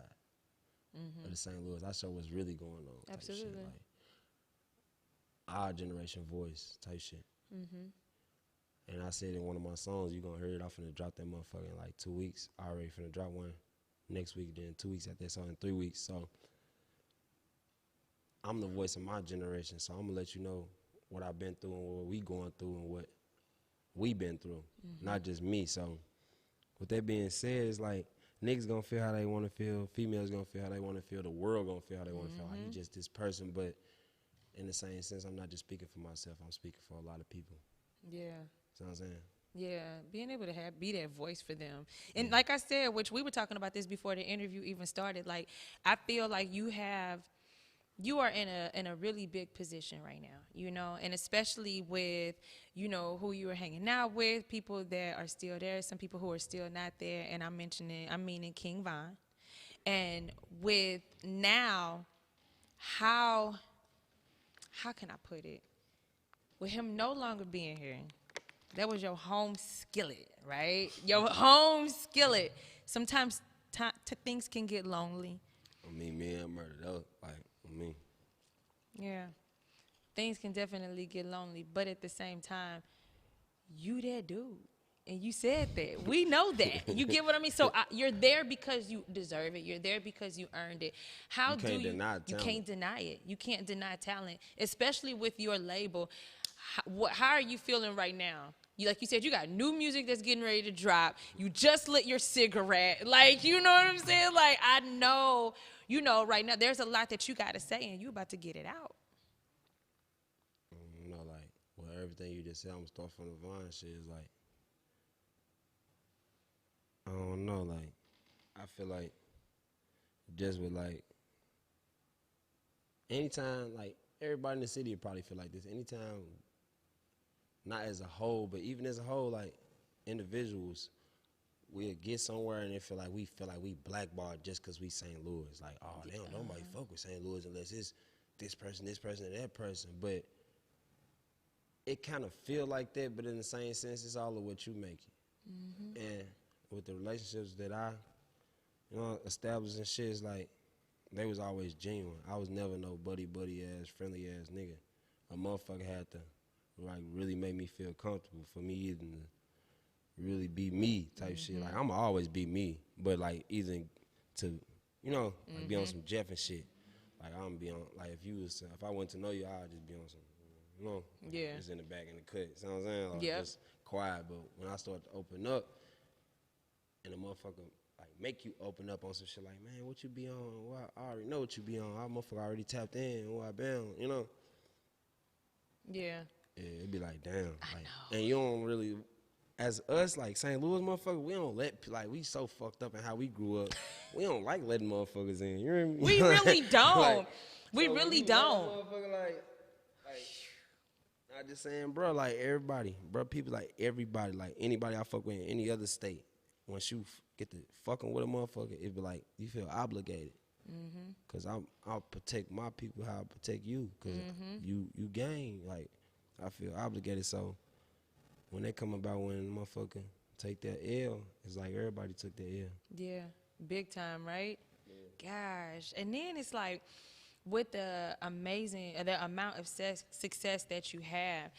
[SPEAKER 2] of the St. Louis. I show what's really going on. Type
[SPEAKER 1] Absolutely.
[SPEAKER 2] shit, like our generation voice type shit. And I said in one of my songs, you gonna hear it. I'm finna drop that motherfucker in like 2 weeks. I already finna drop one next week, then 2 weeks after that, so in 3 weeks. So I'm the voice of my generation, so I'm gonna let you know what I've been through and what we going through and what we been through, not just me. So with that being said, it's like niggas gonna feel how they wanna feel, females gonna feel how they wanna feel, the world gonna feel how they wanna feel. Like, you just this person, but in the same sense, I'm not just speaking for myself, I'm speaking for a lot of people.
[SPEAKER 1] Yeah.
[SPEAKER 2] See what I'm saying?
[SPEAKER 1] Yeah, being able to be that voice for them. And like I said, which we were talking about this before the interview even started, like, I feel like you are in a really big position right now, you know, and especially with, you know, who you are hanging out with, people that are still there, some people who are still not there, and I'm meaning King Von. And with now, how can I put it? With him no longer being here, that was your home skillet, right? Your home skillet. Sometimes things can get lonely.
[SPEAKER 2] I mean, man, murdered up. Like, I mean.
[SPEAKER 1] Yeah. Things can definitely get lonely. But at the same time, you that dude. And you said that. We know that. You get what I mean? So you're there because you deserve it. You're there because you earned it. How do you? You can't deny it. You can't deny talent, especially with your label. How are you feeling right now? Like you said, you got new music that's getting ready to drop. You just lit your cigarette. Like, you know what I'm saying? Like, I know, you know, right now, there's a lot that you got to say, and you about to get it out.
[SPEAKER 2] You know, like, well, everything you just said, I'm going to start from the Vine shit is like, I don't know, like, I feel like just with, like, anytime, like, everybody in the city would probably feel like this. Anytime, not as a whole, but even as a whole, like, individuals, we'll get somewhere and it feel like we blackballed just because we St. Louis. Like, oh, they don't nobody fuck with St. Louis unless it's this person, and that person. But it kind of feel like that, but in the same sense, it's all of what you make it. And with the relationships that I, established and shit, it's like they was always genuine. I was never no buddy ass, friendly ass nigga. A motherfucker had to like really make me feel comfortable for me even to really be me type shit. Like I'ma always be me, but like either to like be on some Jeff and shit. Like I'm be on like if I went to know you, I'd just be on some just in the back in the cut. You know what I'm saying? Like just quiet. But when I start to open up and the motherfucker like make you open up on some shit like, man, what you be on? Well, I already know what you be on. I motherfucker already tapped in, who I been on,
[SPEAKER 1] Yeah.
[SPEAKER 2] Yeah, it'd be like, damn. Like, and you don't really, as us, like St. Louis motherfucker, we don't like, we so fucked up in how we grew up. We don't like letting motherfuckers in. You hear me?
[SPEAKER 1] We really don't.
[SPEAKER 2] Like,
[SPEAKER 1] we
[SPEAKER 2] so
[SPEAKER 1] really
[SPEAKER 2] you
[SPEAKER 1] don't.
[SPEAKER 2] Motherfucker, like, I just saying, bro, like everybody, bro, people like everybody, like anybody I fuck with in any other state, once you get to fucking with a motherfucker, it be like, you feel obligated. Cause I'll protect my people how I protect you. Cause you gang, like I feel obligated. So when they come about when the motherfucker take that L, it's like everybody took that L.
[SPEAKER 1] Yeah, big time, right? Yeah. Gosh, and then it's like with the amount of success that you have.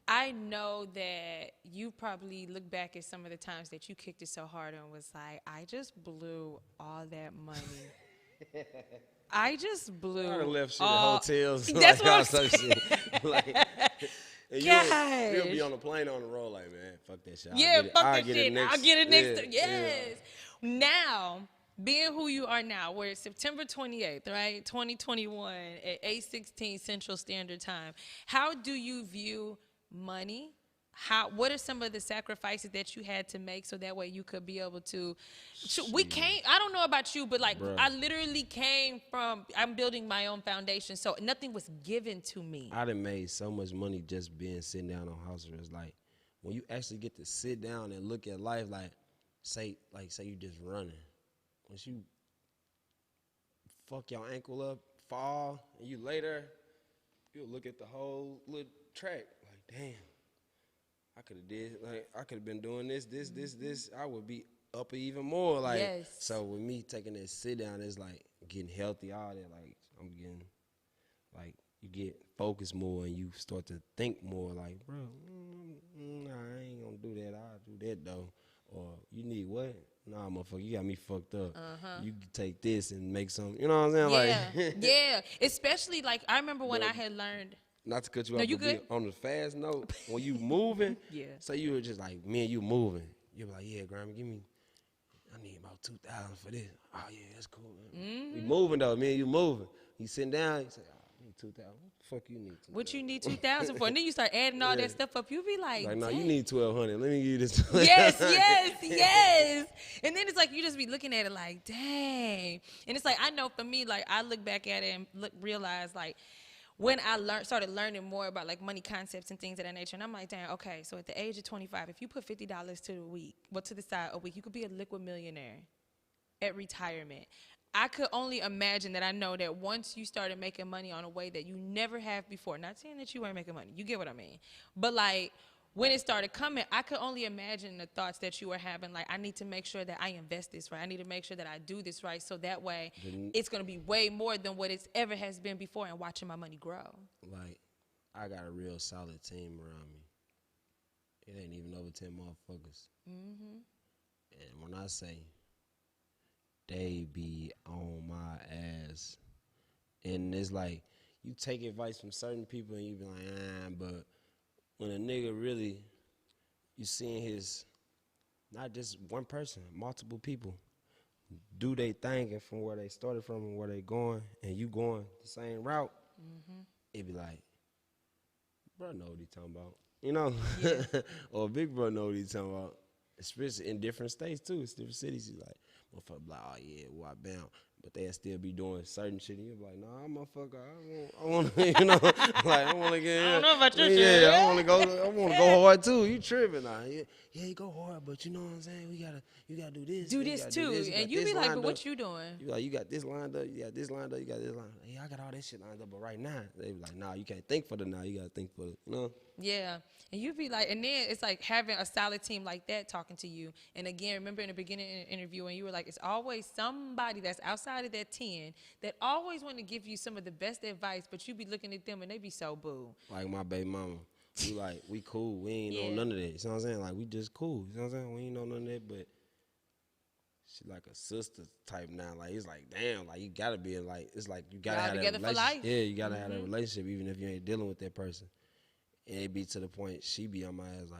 [SPEAKER 1] I know that you probably look back at some of the times that you kicked it so hard and was like, I just blew all that money. I just blew.
[SPEAKER 2] I done left shit at hotels.
[SPEAKER 1] That's
[SPEAKER 2] like,
[SPEAKER 1] what I'm saying.
[SPEAKER 2] Shit. Like, and you'll be on the plane on the road like, man, fuck that shit.
[SPEAKER 1] Yeah, fuck
[SPEAKER 2] I'll
[SPEAKER 1] that
[SPEAKER 2] get
[SPEAKER 1] shit.
[SPEAKER 2] It next,
[SPEAKER 1] I'll get it next time.
[SPEAKER 2] yeah.
[SPEAKER 1] Yes. Now, being who you are now, we're September 28th, right? 2021 at 8:16 Central Standard Time. How do you view money? What are some of the sacrifices that you had to make so that way you could be able to I don't know about you, but like,
[SPEAKER 2] Bruh.
[SPEAKER 1] I literally came from, I'm building my own foundation, so nothing was given to me.
[SPEAKER 2] I done made so much money just sitting down on house arrest. Like when you actually get to sit down and look at life, like say you just running. Once you fuck your ankle up, fall, and you lay there, you'll look at the whole little track like, damn. I could have been doing this. I would be up even more. Like,
[SPEAKER 1] yes.
[SPEAKER 2] So with me taking that sit down, it's like getting healthy, all that. Like, I'm getting, like, you get focused more and you start to think more. Like, bro, nah, I ain't gonna do that. I'll do that though. Or you need what? Nah, motherfucker, you got me fucked up. You can take this and make some. You know what I'm saying?
[SPEAKER 1] Yeah,
[SPEAKER 2] like,
[SPEAKER 1] yeah. Especially like I remember when I had learned.
[SPEAKER 2] Not to cut you
[SPEAKER 1] No,
[SPEAKER 2] off,
[SPEAKER 1] you
[SPEAKER 2] but
[SPEAKER 1] good?
[SPEAKER 2] on the fast note, when you moving,
[SPEAKER 1] Yeah.
[SPEAKER 2] so you were just like, me and you moving. You were like, yeah, Grimey, I need about 2,000 for this. Oh, yeah, that's cool. We moving, though. Me and you moving. You sitting down, you say, oh, I need 2,000. What the fuck you need 2,000?
[SPEAKER 1] What you need 2,000 for? And then you start adding all that stuff up. You be like,
[SPEAKER 2] no,
[SPEAKER 1] dang.
[SPEAKER 2] you need 1,200. Let me give you this.
[SPEAKER 1] yes. And then it's like you just be looking at it like, dang. And it's like, I know for me, like I look back at it and realize like, when I started learning more about like money concepts and things of that nature, and I'm like, damn, okay, so at the age of 25, if you put $50 to the side a week, you could be a liquid millionaire at retirement. I could only imagine that I know that once you started making money on a way that you never have before, not saying that you weren't making money, you get what I mean, but like when it started coming, I could only imagine the thoughts that you were having, like, I need to make sure that I invest this right. I need to make sure that I do this right, so that way it's going to be way more than what it's ever has been before, and watching my money grow.
[SPEAKER 2] Like, I got a real solid team around me. It ain't even over 10 motherfuckers. And when I say they be on my ass, and it's like, you take advice from certain people and you be like, but when a nigga really, you seeing his, not just one person, multiple people do they thing, and from where they started from and where they going, and you going the same route, it be like, bro know what he talking about. You know? Yeah. Or big bro know what he talking about. Especially in different states too. It's different cities. He's like, motherfucker, like, oh yeah, well I bound. but they'll still be doing certain shit. And you're like, nah, motherfucker, I want to, you know, like I want to get.
[SPEAKER 1] I don't know about your shit.
[SPEAKER 2] Yeah, I want to go hard too. You tripping now? Yeah, you go hard, but you know what I'm saying? You gotta do this.
[SPEAKER 1] Do this too, and you be like, but what you doing?
[SPEAKER 2] You like, you got this lined up, you got this lined up, you got this lined up. Yeah, I got all this shit lined up, but right now they be like, nah, you can't think for the now. You gotta think for it, you know?
[SPEAKER 1] Yeah, and you be like, and then it's like having a solid team like that talking to you. And again, remember in the beginning of the interview when you were like, it's always somebody that's outside of that 10 that always want to give you some of the best advice, but you be looking at them and they be so boo.
[SPEAKER 2] Like my baby mama, we cool, we ain't know none of that. You know what I'm saying? Like we just cool. You know what I'm saying? We ain't know none of that, but she like a sister type now. Like it's like damn, like you gotta be like it's like you gotta have that relationship. For life. Yeah, you gotta have that relationship even if you ain't dealing with that person. And it be to the point she be on my ass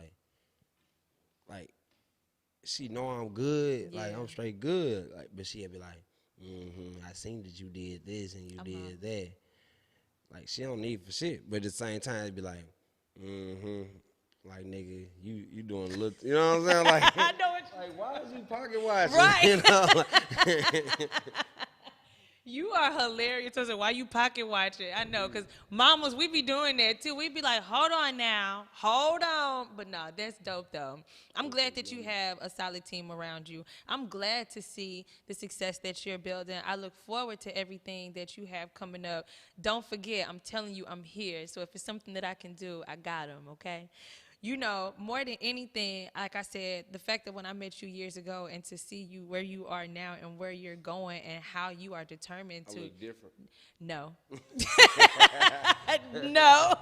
[SPEAKER 2] like she know I'm good, like I'm straight good, like but she'll be like, I seen that you did this and you did that. Like she don't need for shit, but at the same time it be like, like nigga, you doing a little, you know what I'm saying? Like
[SPEAKER 1] I know what
[SPEAKER 2] like why is you pocket watching?
[SPEAKER 1] Right.
[SPEAKER 2] You know?
[SPEAKER 1] You are hilarious. I said, why you pocket watching? I know, because mamas, we be doing that too. We be like, hold on now. Hold on. But no, that's dope, though. I'm glad that you have a solid team around you. I'm glad to see the success that you're building. I look forward to everything that you have coming up. Don't forget, I'm telling you, I'm here. So if it's something that I can do, I got them, okay? You know, more than anything, like I said, the fact that when I met you years ago and to see you where you are now and where you're going and how you are determined to.
[SPEAKER 2] I look different.
[SPEAKER 1] No. No.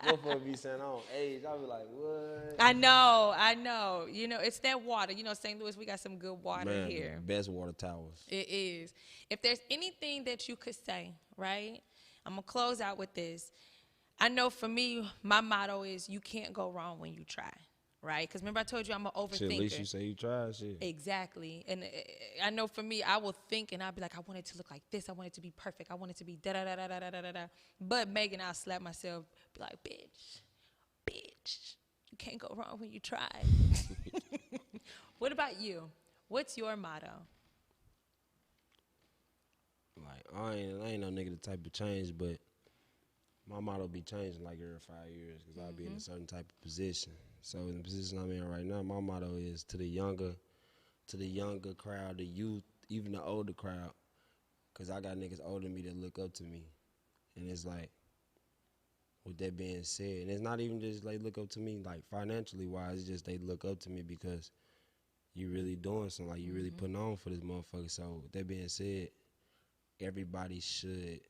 [SPEAKER 2] Motherfucker be saying I don't age. I be like, what?
[SPEAKER 1] I know. You know, it's that water. You know, St. Louis, we got some good water here.
[SPEAKER 2] The best water towers.
[SPEAKER 1] It is. If there's anything that you could say, right? I'm going to close out with this. I know for me, my motto is you can't go wrong when you try, right? Because remember I told you I'm an overthinker.
[SPEAKER 2] Shit, at least you say you tried, shit.
[SPEAKER 1] Exactly. And I know for me, I will think and I'll be like, I want it to look like this. I want it to be perfect. I want it to be da-da-da-da-da-da-da-da. But Megan, I'll slap myself, be like, bitch, you can't go wrong when you try. What about you? What's your motto?
[SPEAKER 2] Like, I ain't no nigga the type of change, but my motto be changing like every 5 years because I'll be in a certain type of position. So in the position I'm in right now, my motto is to the younger crowd, the youth, even the older crowd, because I got niggas older than me that look up to me. And it's like, with that being said, and it's not even just like look up to me like financially wise, it's just they look up to me because you really doing something, like you really putting on for this motherfucker. So with that being said, everybody should,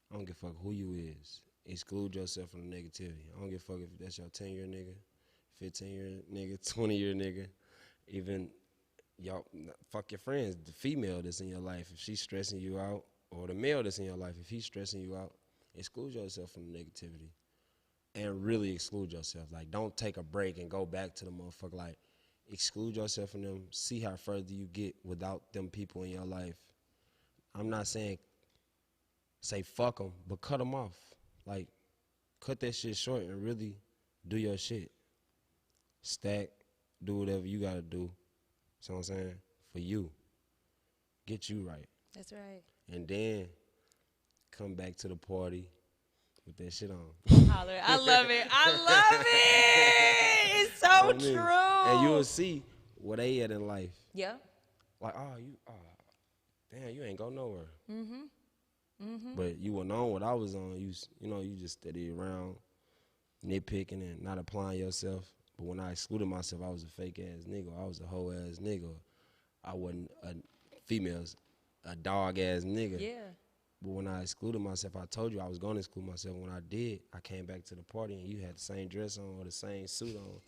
[SPEAKER 2] I don't give a fuck who you is. Exclude yourself from the negativity. I don't give a fuck if that's your 10-year nigga, 15-year nigga, 20-year nigga. Even y'all, fuck your friends. The female that's in your life, if she's stressing you out, or the male that's in your life, if he's stressing you out, exclude yourself from the negativity. And really exclude yourself. Like, don't take a break and go back to the motherfucker. Like, exclude yourself from them. See how further you get without them people in your life. I'm not saying say fuck them, but cut them off. Like, cut that shit short and really do your shit. Stack, do whatever you gotta do. See what I'm saying? For you. Get you right.
[SPEAKER 1] That's right.
[SPEAKER 2] And then come back to the party with that shit on.
[SPEAKER 1] Holler. I love it. It's so true.
[SPEAKER 2] And you'll see where they at in life.
[SPEAKER 1] Yeah.
[SPEAKER 2] Like, damn, you ain't go nowhere. But you went on what I was on. You know, you just steady around nitpicking and not applying yourself. But when I excluded myself, I was a fake ass nigga. I was a hoe ass nigga. I wasn't a dog ass nigga.
[SPEAKER 1] Yeah.
[SPEAKER 2] But when I excluded myself, I told you I was gonna exclude myself. When I did, I came back to the party and you had the same dress on or the same suit on.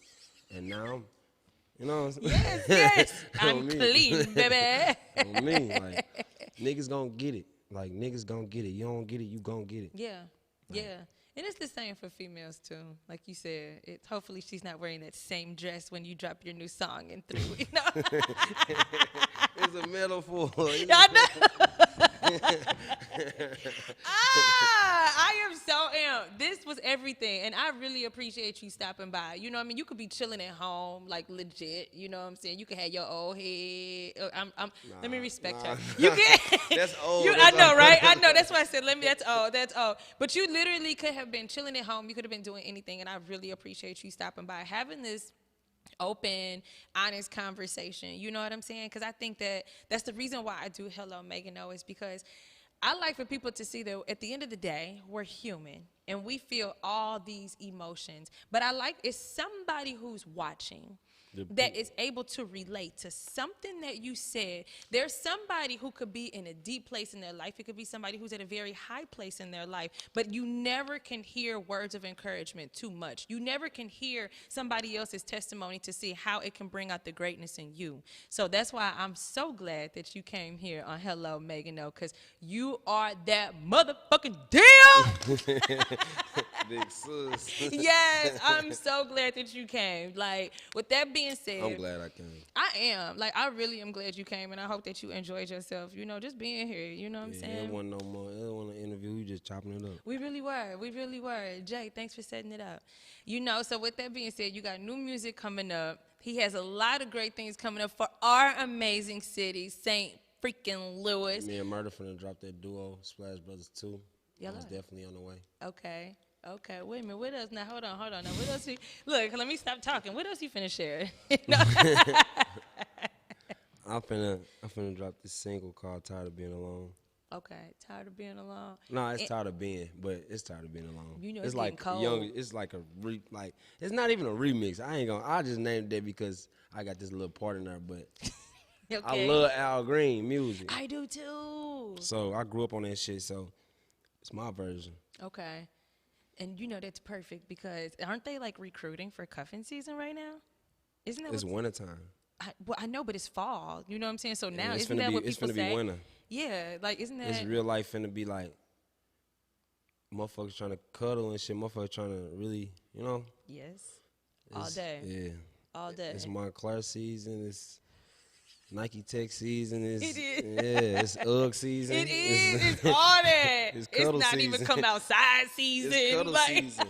[SPEAKER 2] And now I'm, you know what I'm saying?
[SPEAKER 1] Yes. I'm clean, baby.
[SPEAKER 2] On me, like, niggas gonna get it. Like, niggas gonna get it. You don't get it, you gonna get it.
[SPEAKER 1] Yeah, yeah. And it's the same for females, too. Like you said, hopefully she's not wearing that same dress when you drop your new song in 3 weeks. No.
[SPEAKER 2] It's a metaphor.
[SPEAKER 1] I know. I am so This was everything. And I really appreciate you stopping by. You know what I mean? You could be chilling at home, like legit. You know what I'm saying? You could have your old head. Let me respect her. You can.
[SPEAKER 2] That's old.
[SPEAKER 1] I know, right? I know. That's why I said, that's old. That's old. But you literally could have been chilling at home. You could have been doing anything. And I really appreciate you stopping by, having this open, honest conversation. You know what I'm saying? Because I think that's the reason why I do Hello Meghan O, is because I like for people to see that at the end of the day, we're human and we feel all these emotions. But I like it's somebody who's watching that is able to relate to something that you said. There's somebody who could be in a deep place in their life. It could be somebody who's at a very high place in their life, but you never can hear words of encouragement too much. You never can hear somebody else's testimony to see how it can bring out the greatness in you. So that's why I'm so glad that you came here on Hello Meghan O, because you are that motherfucking deal.
[SPEAKER 2] Big sis.
[SPEAKER 1] Yes, I'm so glad that you came. Like, with that being said,
[SPEAKER 2] I'm glad I came.
[SPEAKER 1] I am. Like, I really am glad you came, and I hope that you enjoyed yourself, you know, just being here. You know what I'm saying?
[SPEAKER 2] It wasn't no more. It wasn't an interview. We just chopping it up.
[SPEAKER 1] We really were. We really were. Jay, thanks for setting it up. You know, so with that being said, you got new music coming up. He has a lot of great things coming up for our amazing city, St. freaking Louis.
[SPEAKER 2] Me and Murder finna drop that duo, Splash Brothers 2.
[SPEAKER 1] Yellow.
[SPEAKER 2] It's definitely on the way.
[SPEAKER 1] Okay. Okay, wait a minute. What else? Now, hold on. Now, what else? Look, let me stop talking. What else you finna share?
[SPEAKER 2] I'm finna drop this single called "Tired of Being Alone."
[SPEAKER 1] Okay, tired of being alone.
[SPEAKER 2] No, it's tired of being, but it's tired of being alone.
[SPEAKER 1] You know,
[SPEAKER 2] it's
[SPEAKER 1] like cold.
[SPEAKER 2] young. It's like it's not even a remix. I just named it because I got this little part in there. But
[SPEAKER 1] Okay.
[SPEAKER 2] I love Al Green music.
[SPEAKER 1] I do too.
[SPEAKER 2] So I grew up on that shit. So it's my version.
[SPEAKER 1] Okay. And you know that's perfect because aren't they like recruiting for cuffing season right now? Isn't that
[SPEAKER 2] It's wintertime.
[SPEAKER 1] I know, but it's fall. You know what I'm saying? So now
[SPEAKER 2] it's
[SPEAKER 1] isn't that what
[SPEAKER 2] it's
[SPEAKER 1] people
[SPEAKER 2] finna
[SPEAKER 1] say?
[SPEAKER 2] be winter.
[SPEAKER 1] Yeah, like isn't that?
[SPEAKER 2] It's real life finna be like motherfuckers trying to cuddle and shit. Motherfuckers trying to really, you know.
[SPEAKER 1] Yes. All day.
[SPEAKER 2] Yeah.
[SPEAKER 1] All day.
[SPEAKER 2] It's Montclair season. It's Nike Tech season. It's,
[SPEAKER 1] It is.
[SPEAKER 2] Yeah, it's UGG season.
[SPEAKER 1] It is. It's all that.
[SPEAKER 2] It's
[SPEAKER 1] It's
[SPEAKER 2] cuddle
[SPEAKER 1] not
[SPEAKER 2] season.
[SPEAKER 1] even come outside season.
[SPEAKER 2] It's cuddle
[SPEAKER 1] like-
[SPEAKER 2] season.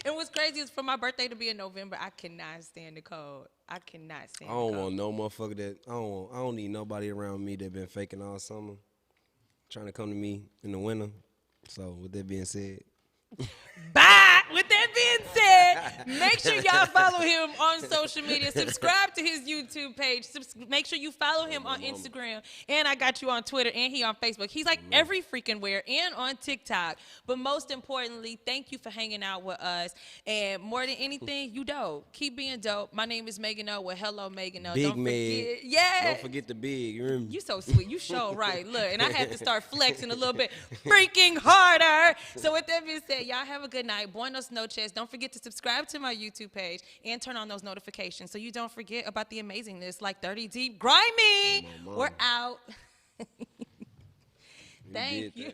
[SPEAKER 1] And what's crazy is for my birthday to be in November, I cannot stand the cold. I cannot stand
[SPEAKER 2] I
[SPEAKER 1] the
[SPEAKER 2] don't
[SPEAKER 1] cold.
[SPEAKER 2] want no motherfucker that I don't need nobody around me that been faking all summer, trying to come to me in the winter. So with that being said,
[SPEAKER 1] Bye. With that being said, make sure y'all follow him on social media. Subscribe to his YouTube page. Make sure you follow him on Instagram. And I got you on Twitter and he on Facebook. He's like every freaking where and on TikTok. But most importantly, thank you for hanging out with us. And more than anything, you dope. Keep being dope. My name is Meghan O with Hello Meghan O.
[SPEAKER 2] Big
[SPEAKER 1] Don't
[SPEAKER 2] Meg.
[SPEAKER 1] forget. Yeah.
[SPEAKER 2] Don't forget the big. You remember?
[SPEAKER 1] You so sweet. You show right. Look, and I had to start flexing a little bit freaking harder. So with that being said, y'all have a good night. Buenos noches. Don't forget to subscribe to my YouTube page and turn on those notifications so you don't forget about the amazingness like 30 Deep Grimey. We're out. Thank you.